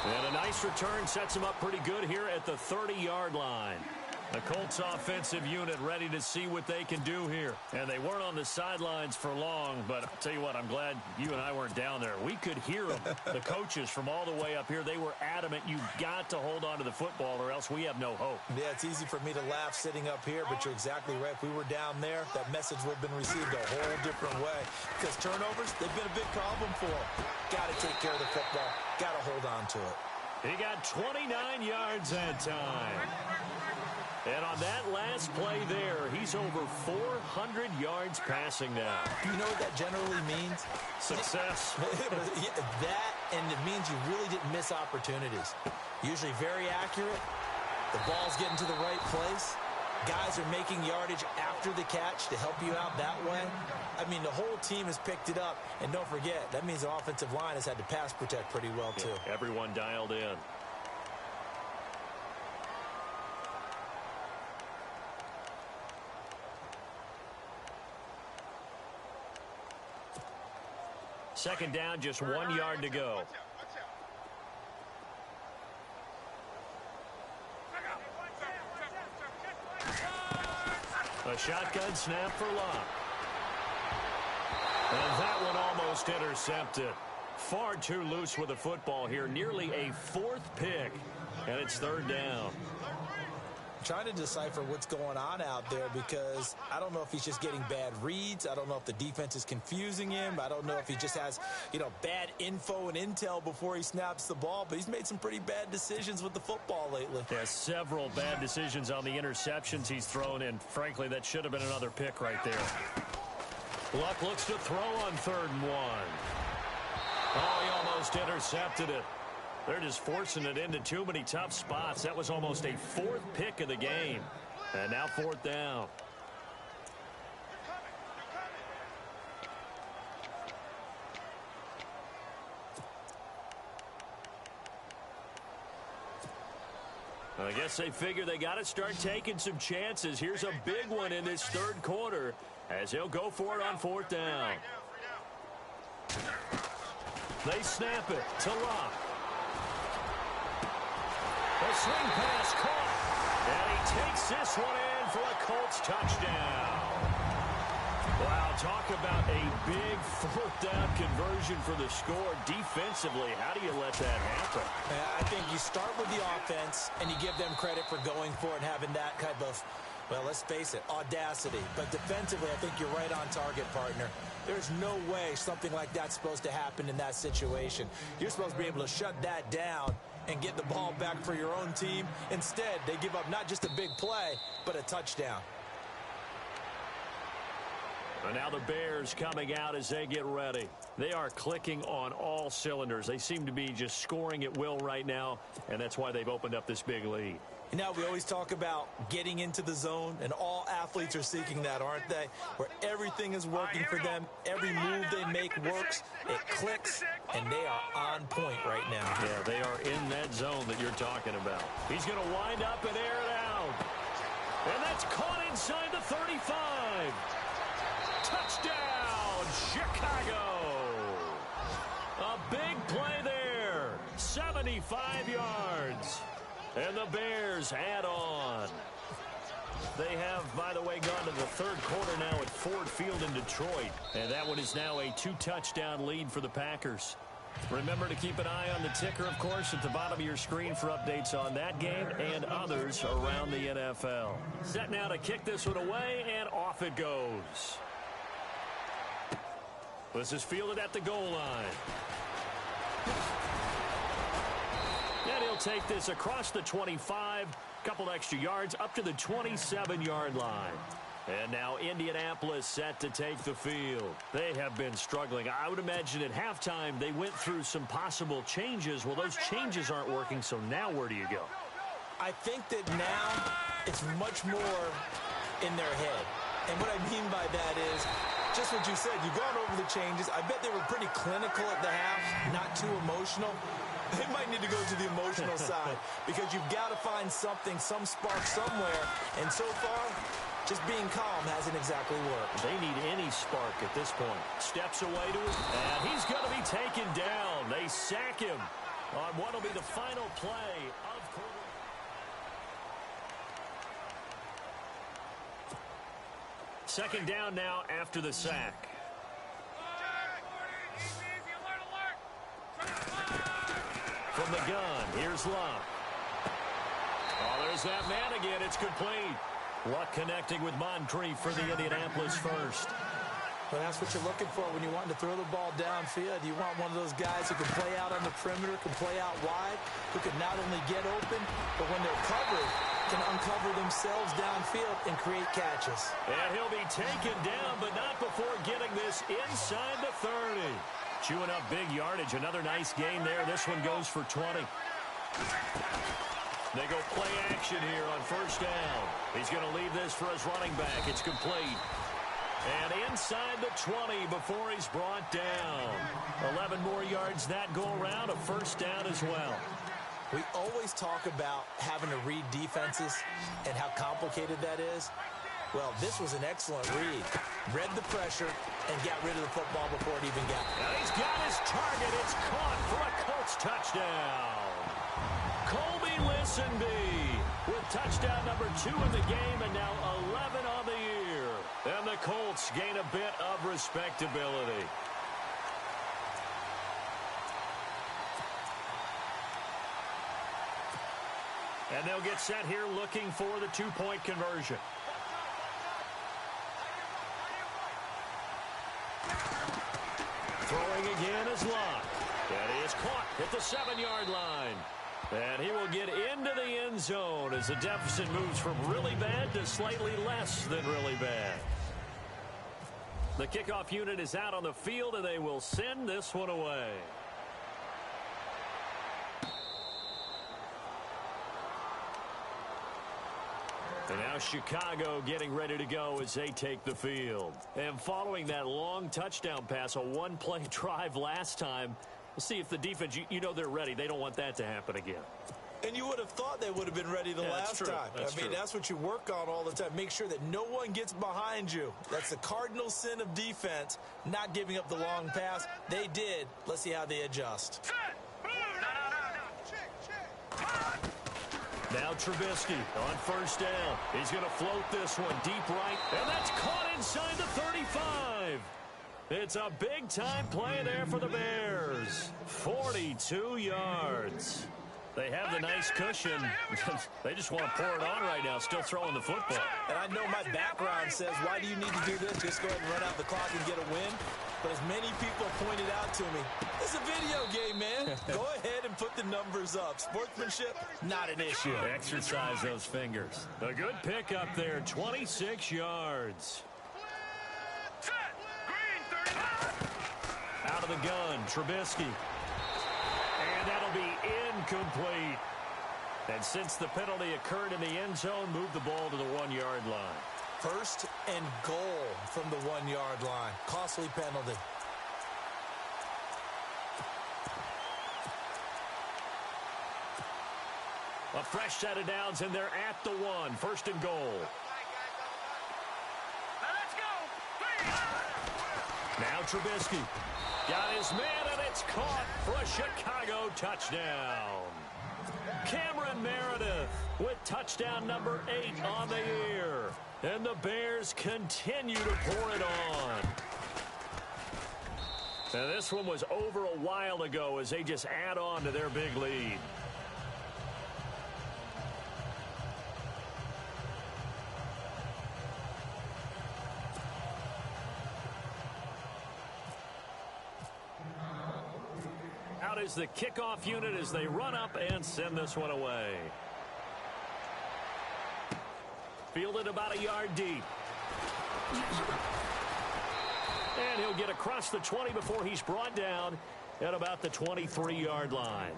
And a nice return sets him up pretty good here at the 30-yard line. The Colts offensive unit ready to see what they can do here. And they weren't on the sidelines for long, but I'll tell you what, I'm glad you and I weren't down there. We could hear them, the coaches from all the way up here. They were adamant environment, you've got to hold on to the football or else we have no hope. Yeah, it's easy for me to laugh sitting up here, but you're exactly right. If we were down there, that message would have been received a whole different way. Because turnovers, they've been a big problem for them. Got to take care of the football. Got to hold on to it. He got 29 yards that time. And on that last play there, he's over 400 yards passing now. You know what that generally means? Success. That, and it means you really didn't miss opportunities. Usually very accurate. The ball's getting to the right place. Guys are making yardage after the catch to help you out that way. I mean, the whole team has picked it up. And don't forget, that means the offensive line has had to pass protect pretty well, too. Yeah, everyone dialed in. Second down, just 1 yard to go. A shotgun snap for Locke. And that one almost intercepted. Far too loose with the football here. Nearly a fourth pick. And it's third down. Trying to decipher what's going on out there because I don't know if he's just getting bad reads. I don't know if the defense is confusing him. I don't know if he just has, bad info and intel before he snaps the ball. But he's made some pretty bad decisions with the football lately. Yeah, several bad decisions on the interceptions he's thrown in. Frankly, that should have been another pick right there. Luck looks to throw on 3rd and 1. Oh, he almost intercepted it. They're just forcing it into too many tough spots. That was almost a 4th pick of the game. And now 4th down. I guess they figure they got to start taking some chances. Here's a big one in this 3rd quarter as he'll go for it on 4th down. They snap it to Locke. The swing pass caught. And he takes this one in for a Colts touchdown. Wow, talk about a big 4th down conversion for the score. Defensively, how do you let that happen? I think you start with the offense and you give them credit for going for it and having that type of, well, let's face it, audacity. But defensively, I think you're right on target, partner. There's no way something like that's supposed to happen in that situation. You're supposed to be able to shut that down and get the ball back for your own team. Instead, they give up not just a big play, but a touchdown. And now the Bears coming out as they get ready. They are clicking on all cylinders. They seem to be just scoring at will right now, and that's why they've opened up this big lead. You know, we always talk about getting into the zone, and all athletes are seeking that, aren't they? Where everything is working for them, every move they make works, it clicks, and they are on point right now. Yeah, they are in that zone that you're talking about. He's going to wind up and air it out. And that's caught inside the 35. Touchdown, Chicago. A big play there. 75 yards. And the Bears add on. They have, by the way, gone to the 3rd quarter now at Ford Field in Detroit. And that one is now a 2-touchdown lead for the Packers. Remember to keep an eye on the ticker, of course, at the bottom of your screen for updates on that game and others around the NFL. Set now to kick this one away, and off it goes. This is fielded at the goal line. And he'll take this across the 25, couple extra yards up to the 27-yard line. And now Indianapolis set to take the field. They have been struggling. I would imagine at halftime they went through some possible changes. Well, those changes aren't working, so now where do you go? I think that now it's much more in their head. And what I mean by that is just what you said. You've gone over the changes. I bet they were pretty clinical at the half, not too emotional. They might need to go to the emotional side because you've got to find something, some spark somewhere. And so far, just being calm hasn't exactly worked. They need any spark at this point. Steps away to it, and he's going to be taken down. They sack him on what will be the final play of quarter. Second down now after the sack. From the gun, here's Luck. Oh, there's that man again. It's complete. Luck connecting with Moncrief for the Indianapolis first. Well, that's what you're looking for when you want to throw the ball downfield. You want one of those guys who can play out on the perimeter, can play out wide, who can not only get open, but when they're covered, can uncover themselves downfield and create catches. And he'll be taken down, but not before getting this inside the 30. Chewing up big yardage. Another nice gain there. This one goes for 20. They go play action here on first down. He's going to leave this for his running back. It's complete. And inside the 20 before he's brought down. 11 more yards that go around. A first down as well. We always talk about having to read defenses and how complicated that is. Well, this was an excellent read. Read the pressure and got rid of the football before it even got there. Now he's got his target. It's caught for a Colts touchdown. Colby Listenby with touchdown number 2 in the game and now 11 on the year. And the Colts gain a bit of respectability. And they'll get set here looking for the 2-point conversion. Throwing again is Luck. And he is caught at the 7-yard line. And he will get into the end zone as the deficit moves from really bad to slightly less than really bad. The kickoff unit is out on the field, and they will send this one away. And now Chicago getting ready to go as they take the field. And following that long touchdown pass, a one-play drive last time, we'll see if the defense, you know they're ready. They don't want that to happen again. And you would have thought they would have been ready the last time. I mean, that's what you work on all the time. Make sure that no one gets behind you. That's the cardinal sin of defense, not giving up the long pass. They did. Let's see how they adjust. Now Trubisky on first down. He's going to float this one deep right, and that's caught inside the 35. It's a big-time play there for the Bears. 42 yards. They have the nice cushion. They just want to pour it on right now, still throwing the football. And I know my background says, why do you need to do this? Just go ahead and run out the clock and get a win. But as many people pointed out to me, it's a video game, man. Go ahead and put the numbers up. Sportsmanship, not an issue. Exercise those fingers. A good pick up there, 26 yards. Out of the gun, Trubisky. And that'll be incomplete. And since the penalty occurred in the end zone, move the ball to the 1-yard line. First and goal from the 1-yard line. Costly penalty. A fresh set of downs, and they're at the 1. First and goal. Now Trubisky. Got his man, and it's caught for a Chicago touchdown. Cameron Meredith with touchdown number 8 on the year. And the Bears continue to pour it on. Now this one was over a while ago as they just add on to their big lead. Out is the kickoff unit as they run up and send this one away. Fielded about a yard deep. And he'll get across the 20 before he's brought down at about the 23-yard line.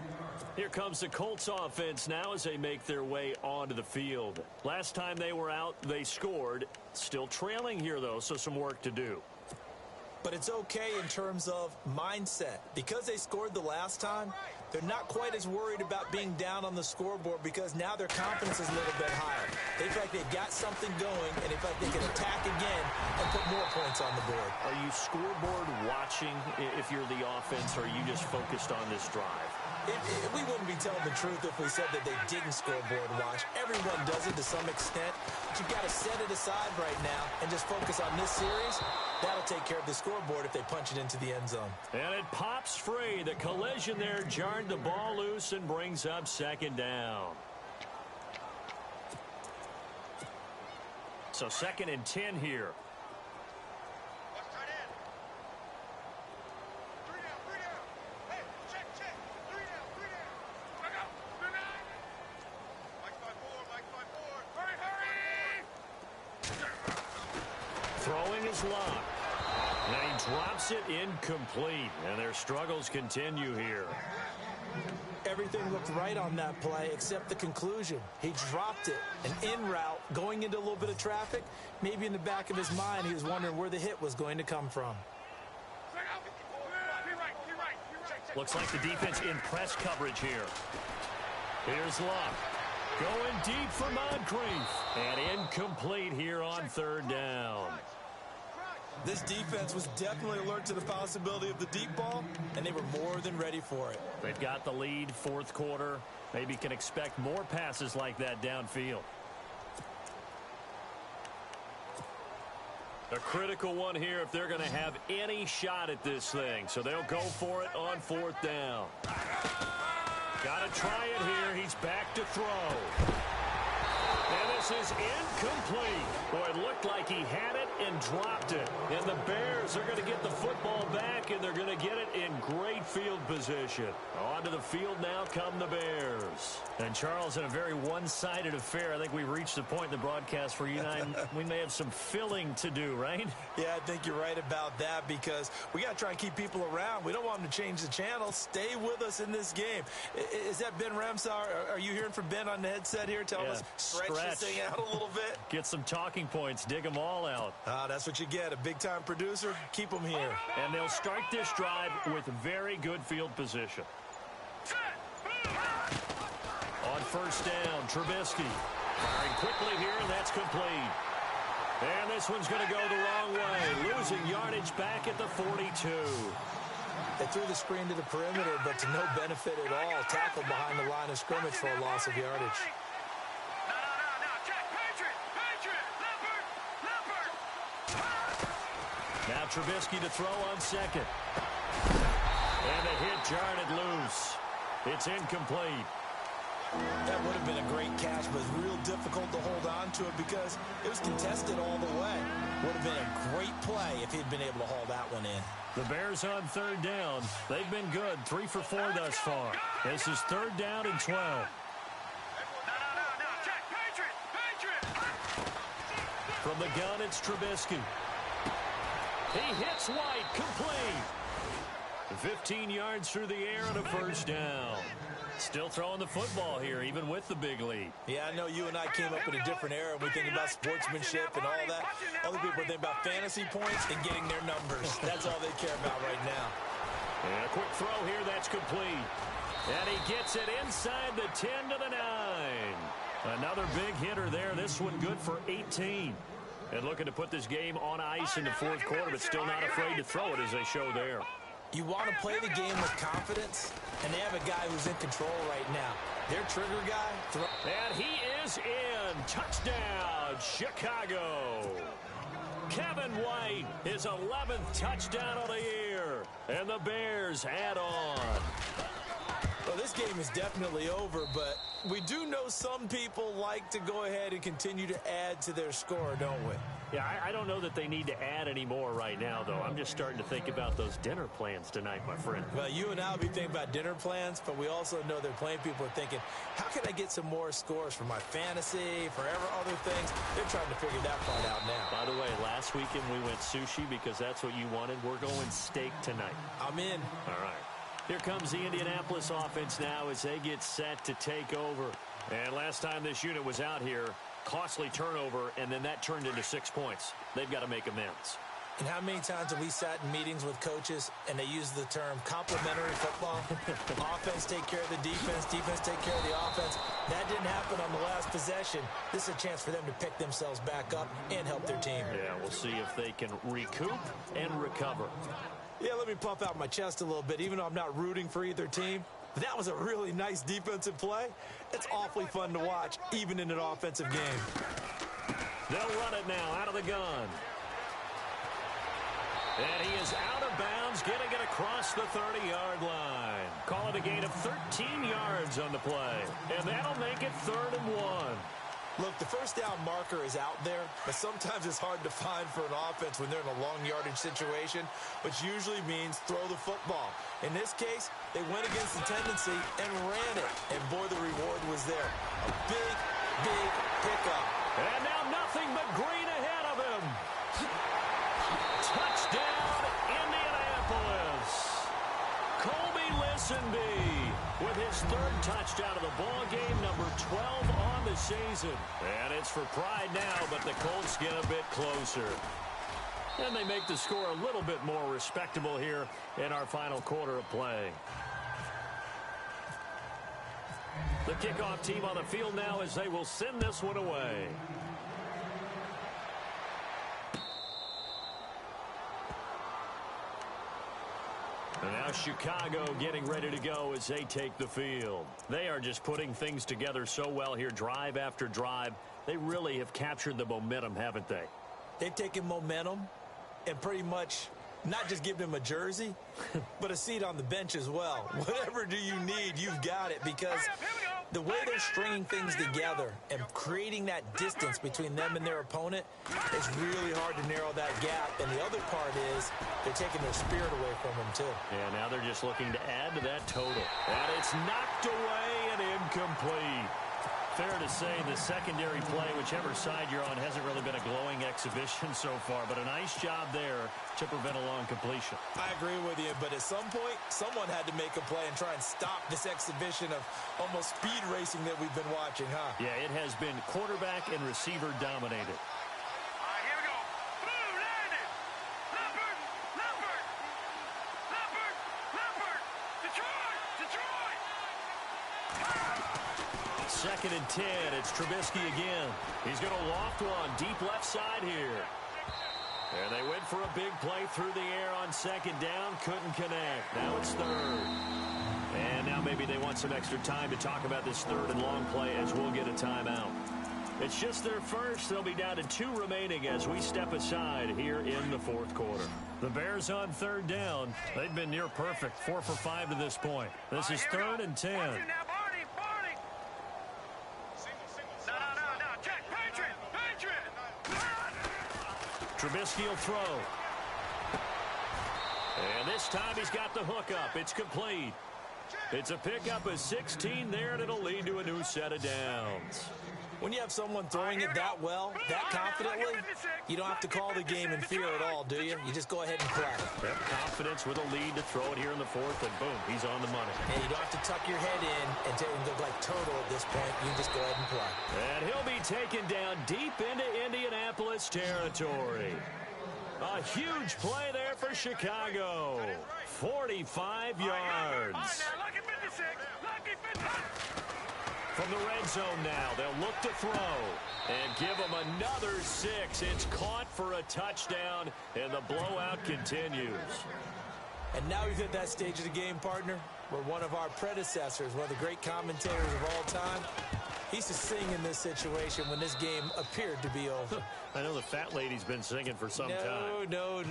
Here comes the Colts offense now as they make their way onto the field. Last time they were out, they scored. Still trailing here, though, so some work to do. But it's okay in terms of mindset. Because they scored the last time, they're not quite as worried about being down on the scoreboard because now their confidence is a little bit higher. They feel like they've got something going, and they feel like they can attack again and put more points on the board. Are you scoreboard watching if you're the offense, or are you just focused on this drive? We wouldn't be telling the truth if we said that they didn't scoreboard watch. Everyone does it to some extent. But you've got to set it aside right now and just focus on this series. That'll take care of the scoreboard if they punch it into the end zone. And it pops free. The collision there jarred the ball loose and brings up second down. So 2nd and 10 here. Throwing his lock. And he drops it incomplete. And their struggles continue here. Everything looked right on that play except the conclusion. He dropped it, an in route, going into a little bit of traffic. Maybe in the back of his mind, he was wondering where the hit was going to come from. Looks like the defense in press coverage here. Here's Luck. Going deep for Moncrief. And incomplete here on 3rd down. This defense was definitely alert to the possibility of the deep ball, and they were more than ready for it. They've got the lead, 4th quarter. Maybe can expect more passes like that downfield. A critical one here if they're going to have any shot at this thing. So they'll go for it on 4th down. Got to try it here. He's back to throw. And this is incomplete. Boy, it looked like he had it and dropped it. And the Bears are going to get the football back, and they're going to get it in great field position. Onto the field now come the Bears. And, Charles, in a very one-sided affair, I think we reached the point in the broadcast where you and I, we may have some filling to do, right? Yeah, I think you're right about that because we got to try and keep people around. We don't want them to change the channel. Stay with us in this game. Is that Ben Ramsar? Are you hearing from Ben on the headset here? Tell us, stretch this thing out a little bit. Get some talking points. Dig them all out. That's what you get. A big-time producer. Keep them here. And they'll start this drive with very good field position. On 1st down, Trubisky. Firing quickly here, and that's complete. And this one's going to go the wrong way. Losing yardage back at the 42. They threw the screen to the perimeter, but to no benefit at all. Tackled behind the line of scrimmage for a loss of yardage. Now Trubisky to throw on 2nd. And the hit jarred it loose. It's incomplete. That would have been a great catch, but it's real difficult to hold on to it because it was contested all the way. Would have been a great play if he'd been able to haul that one in. The Bears on 3rd down. They've been good. 3 for 4 thus far. This is 3rd down and 12. From the gun, it's Trubisky. He hits White, complete. 15 yards through the air and a 1st down. Still throwing the football here, even with the big lead. Yeah, I know you and I came up in a different era. We think about sportsmanship and all that. Other people think about fantasy points and getting their numbers. That's all they care about right now. And a quick throw here, that's complete. And he gets it inside the 10 to the 9. Another big hitter there. This one good for 18. And looking to put this game on ice in the 4th quarter, but still not afraid to throw it as they show there. You want to play the game with confidence, and they have a guy who's in control right now. Their trigger guy. And he is in. Touchdown, Chicago. Kevin White, his 11th touchdown of the year. And the Bears add on. Well, this game is definitely over, but we do know some people like to go ahead and continue to add to their score, don't we? Yeah, I don't know that they need to add any more right now, though. I'm just starting to think about those dinner plans tonight, my friend. Well, you and I will be thinking about dinner plans, but we also know they're playing people are thinking, how can I get some more scores for my fantasy, for other things? They're trying to figure that part out now. By the way, last weekend we went sushi because that's what you wanted. We're going steak tonight. I'm in. All right. Here comes the Indianapolis offense now as they get set to take over. And last time this unit was out here, costly turnover, and then that turned into 6 points. They've got to make amends. And how many times have we sat in meetings with coaches and they use the term complementary football? Offense take care of the defense, defense take care of the offense. That didn't happen on the last possession. This is a chance for them to pick themselves back up and help their team. Yeah, we'll see if they can recoup and recover. Yeah, let me puff out my chest a little bit. Even though I'm not rooting for either team, That was a really nice defensive play. It's awfully fun to watch, even in an offensive game. They'll run it now out of the gun. And he is out of bounds, getting it across the 30-yard line. Call it a gain of 13 yards on the play. And that'll make it 3rd and 1. Look, the first down marker is out there, but sometimes it's hard to find for an offense when they're in a long yardage situation, which usually means throw the football. In this case, they went against the tendency and ran it. And boy, the reward was there. A big, big pickup. And now nothing but green ahead of him. Touchdown, Indianapolis. Colby Listenby with his 3rd touchdown of the ball game, number 12 on the season. And it's for pride now, but the Colts get a bit closer. And they make the score a little bit more respectable here in our final quarter of play. The kickoff team on the field now as they will send this one away. And now Chicago getting ready to go as they take the field. They are just putting things together so well here, drive after drive. They really have captured the momentum, haven't they? They've taken momentum and pretty much not just given him a jersey, but a seat on the bench as well. Whatever do you need, you've got it, because the way they're stringing things together and creating that distance between them and their opponent, it's really hard to narrow that gap. And the other part is they're taking their spirit away from them, too. Yeah, now they're just looking to add to that total. And it's knocked away and incomplete. Fair to say the secondary play, whichever side you're on, hasn't really been a glowing exhibition so far, but a nice job there to prevent a long completion. I agree with you, but at some point, someone had to make a play and try and stop this exhibition of almost speed racing that we've been watching, huh? Yeah, it has been quarterback and receiver dominated. Here we go. Boom, landed. Leopard, Leopard, Leopard, Leopard. Detroit, Detroit. 2nd and 10. It's Trubisky again. He's going to loft one deep left side here. And they went for a big play through the air on 2nd down. Couldn't connect. Now it's 3rd. And now maybe they want some extra time to talk about this 3rd and long play as we'll get a timeout. It's just their first. They'll be down to 2 remaining as we step aside here in the 4th quarter. The Bears on 3rd down. They've been near perfect. 4 for 5 to this point. This is 3rd and 10. Trubisky will throw. And this time he's got the hook up. It's complete. It's a pickup of 16 there, and it'll lead to a new set of downs. When you have someone throwing it that well, that confidently, you don't have to call the game in fear at all, do you? You just go ahead and play. Yep, confidence with a lead to throw it here in the 4th, and boom, he's on the money. And you don't have to tuck your head in and look like turtle at this point. You just go ahead and play. And he'll be taken down deep into Indianapolis territory. A huge play there for Chicago. 45 yards. From the red zone now, they'll look to throw and give them another 6. It's caught for a touchdown, and the blowout continues. And now we've hit that stage of the game, partner, where one of our predecessors, one of the great commentators of all time, he used to sing in this situation when this game appeared to be over. I know the fat lady's been singing for some time. No,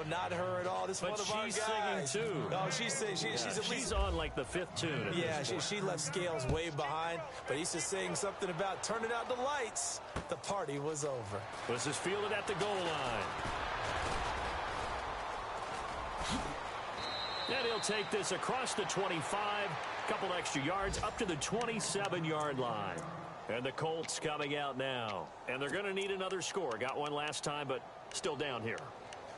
not her at all. This is one of our guys. But she's singing too. Oh, she's at least... She's on like the 5th tune. Yeah, she left Scales way behind, but he used to sing something about turning out the lights. The party was over. This is fielded at the goal line. And he'll take this across the 25, couple extra yards up to the 27-yard line. And the Colts coming out now. And they're going to need another score. Got one last time, but still down here.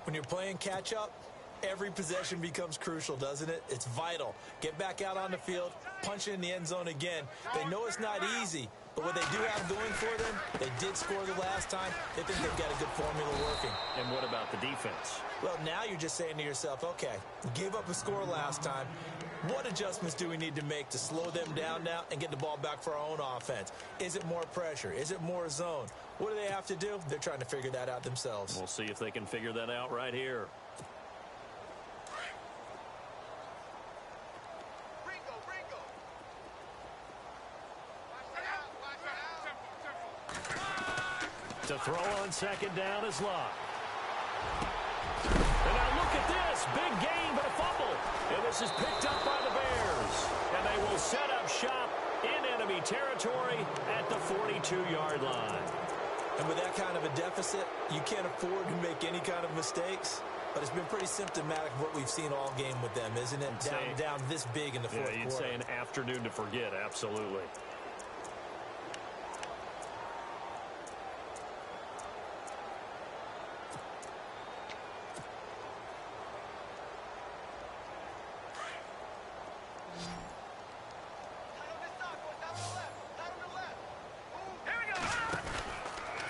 When you're playing catch-up, every possession becomes crucial, doesn't it? It's vital. Get back out on the field, punch it in the end zone again. They know it's not easy, but what they do have going for them, they did score the last time. They think they've got a good formula working. And what about the defense? Well, now you're just saying to yourself, okay, we gave up a score last time. What adjustments do we need to make to slow them down now and get the ball back for our own offense? Is it more pressure? Is it more zone? What do they have to do? They're trying to figure that out themselves. We'll see if they can figure that out right here. To throw on second down is Locke. And now look at this. Big gain, but a fumble. And this is picked up by the Bears. And they will set up shop in enemy territory at the 42-yard line. And with that kind of a deficit, you can't afford to make any kind of mistakes. But it's been pretty symptomatic of what we've seen all game with them, isn't it? Down this big in the fourth quarter. You'd say an afternoon to forget, absolutely.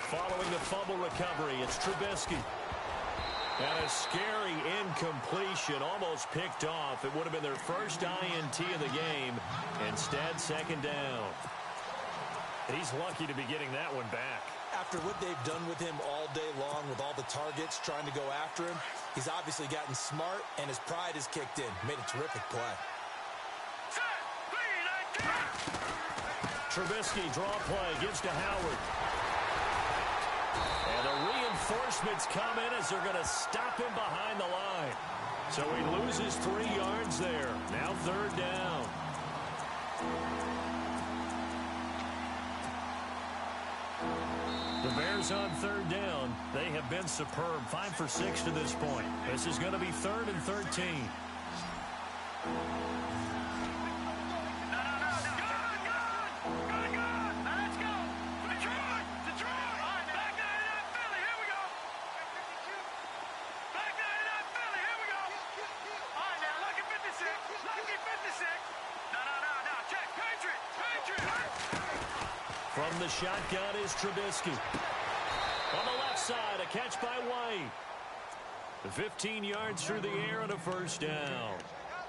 Following the fumble recovery, it's Trubisky. And a scary incompletion, almost picked off. It would have been their first INT of the game. Instead, second down. He's lucky to be getting that one back. After what they've done with him all day long with all the targets trying to go after him, he's obviously gotten smart, and his pride has kicked in. Made a terrific play. Trubisky, draw play, gives to Howard. And the reinforcements come in as they're going to stop him behind the line. So he loses 3 yards there. Now third down. The Bears on third down. They have been superb. 5 for 6 to this point. This is going to be 3rd and 13. From the shotgun is Trubisky. On the left side, a catch by White. 15 yards through the air and a first down.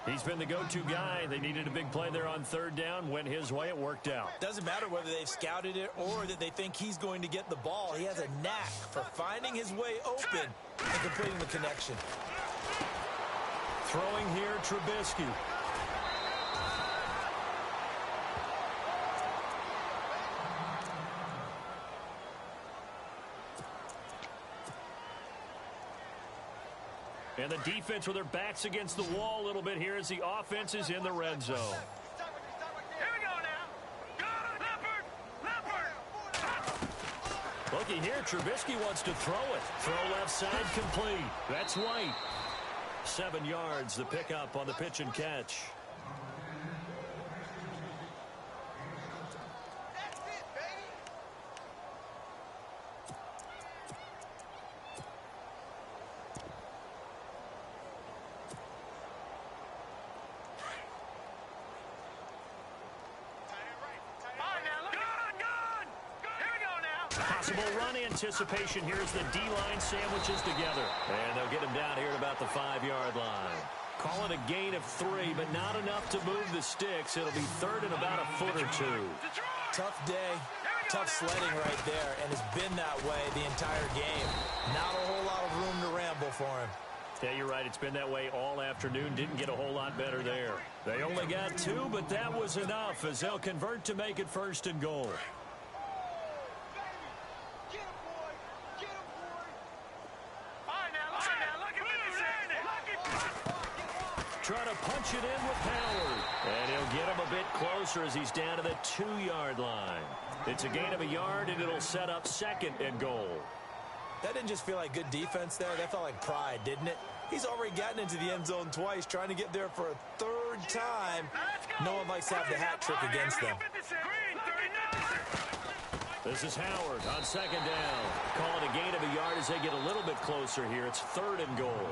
He's been the go-to guy. They needed a big play there on third down. Went his way. It worked out. Doesn't matter whether they've scouted it or that they think he's going to get the ball. He has a knack for finding his way open and completing the connection. Throwing here, Trubisky. And the defense with their backs against the wall a little bit here as the offense is in the red zone. Here we go now. Leopard. Looky here, Trubisky wants to throw it. Throw left side complete. That's White. 7 yards, the pickup on the pitch and catch. Possible run anticipation here as the D-line sandwiches together. And they'll get him down here at about the 5-yard line. Call it a gain of 3, but not enough to move the sticks. It'll be 3rd and about a foot or 2. Tough day, tough sledding right there, and it's been that way the entire game. Not a whole lot of room to ramble for him. Yeah, you're right. It's been that way all afternoon. Didn't get a whole lot better there. They only got 2, but that was enough as they'll convert to make it 1st and goal. Trying to punch it in with Howard. And he'll get him a bit closer as he's down to the 2-yard line. It's a gain of 1 yard, and it'll set up 2nd and goal. That didn't just feel like good defense there. That felt like pride, didn't it? He's already gotten into the end zone twice, trying to get there for a 3rd time. No one likes to have the hat trick against them. This is Howard on 2nd down. Call it a gain of 1 yard as they get a little bit closer here. It's 3rd and goal.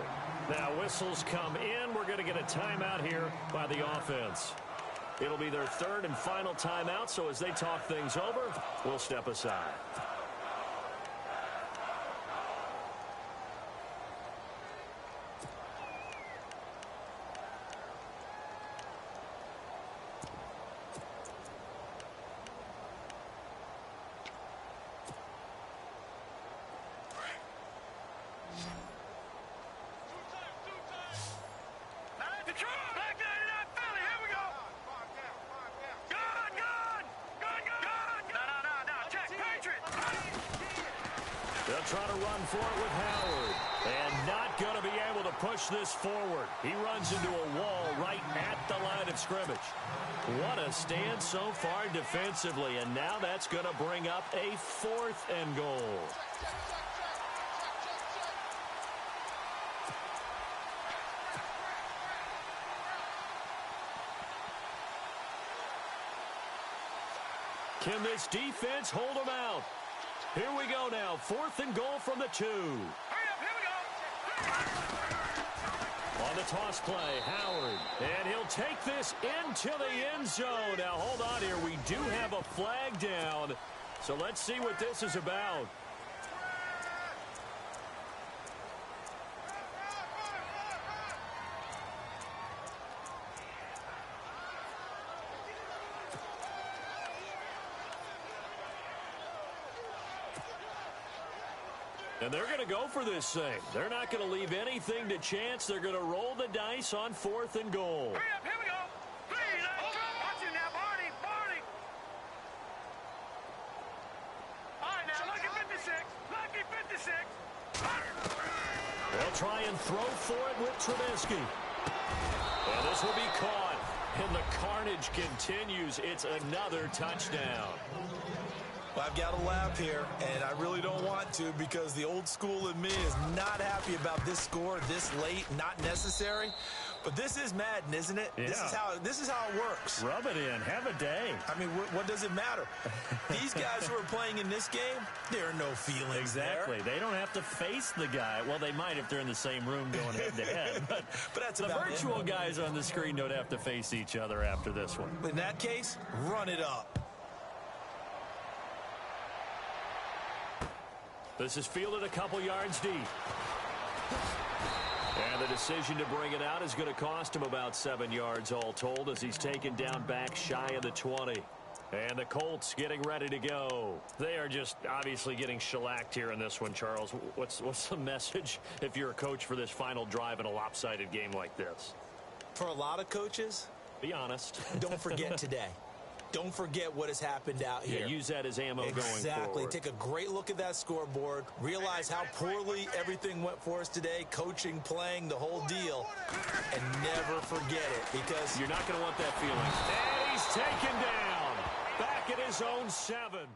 Now whistles come in. We're going to get a timeout here by the offense. It'll be their 3rd and final timeout, so as they talk things over, we'll step aside. try to run for it with Howard. And not going to be able to push this forward. He runs into a wall right at the line of scrimmage. What a stand so far defensively, and now that's going to bring up a 4th and goal. Can this defense hold them out? Here we go now. 4th and goal from the 2. Hurry up, here we go. On the toss play, Howard. And he'll take this into the end zone. Now, hold on here. We do have a flag down. So let's see what this is about. And they're going to go for this thing. They're not going to leave anything to chance. They're going to roll the dice on 4th and goal. Hurry up, here we go. Please, hold up. Watch it now, Barney. All right, now, lucky 56. Lucky 56. They'll try and throw for it with Trubisky. And this will be caught. And the carnage continues. It's another touchdown. Well, I've got to laugh here, and I really don't want to because the old school in me is not happy about this score this late, not necessary. But this is Madden, isn't it? Yeah. This is how it works. Rub it in. Have a day. I mean, what does it matter? These guys who are playing in this game, there are no feelings Exactly. there. They don't have to face the guy. Well, they might if they're in the same room going head-to-head. But that's the about virtual it. guys on the screen don't have to face each other after this one. In that case, run it up. This is fielded a couple yards deep. And the decision to bring it out is going to cost him about 7 yards all told as he's taken down back shy of the 20. And the Colts getting ready to go. They are just obviously getting shellacked here in this one, Charles. What's the message if you're a coach for this final drive in a lopsided game like this? For a lot of coaches, be honest. Don't forget today. Don't forget what has happened out here. Yeah, use that as ammo going forward. Exactly. Take a great look at that scoreboard. Realize how poorly everything went for us today. Coaching, playing, the whole deal. And never forget it because you're not going to want that feeling. And he's taken down. Back at his own 7.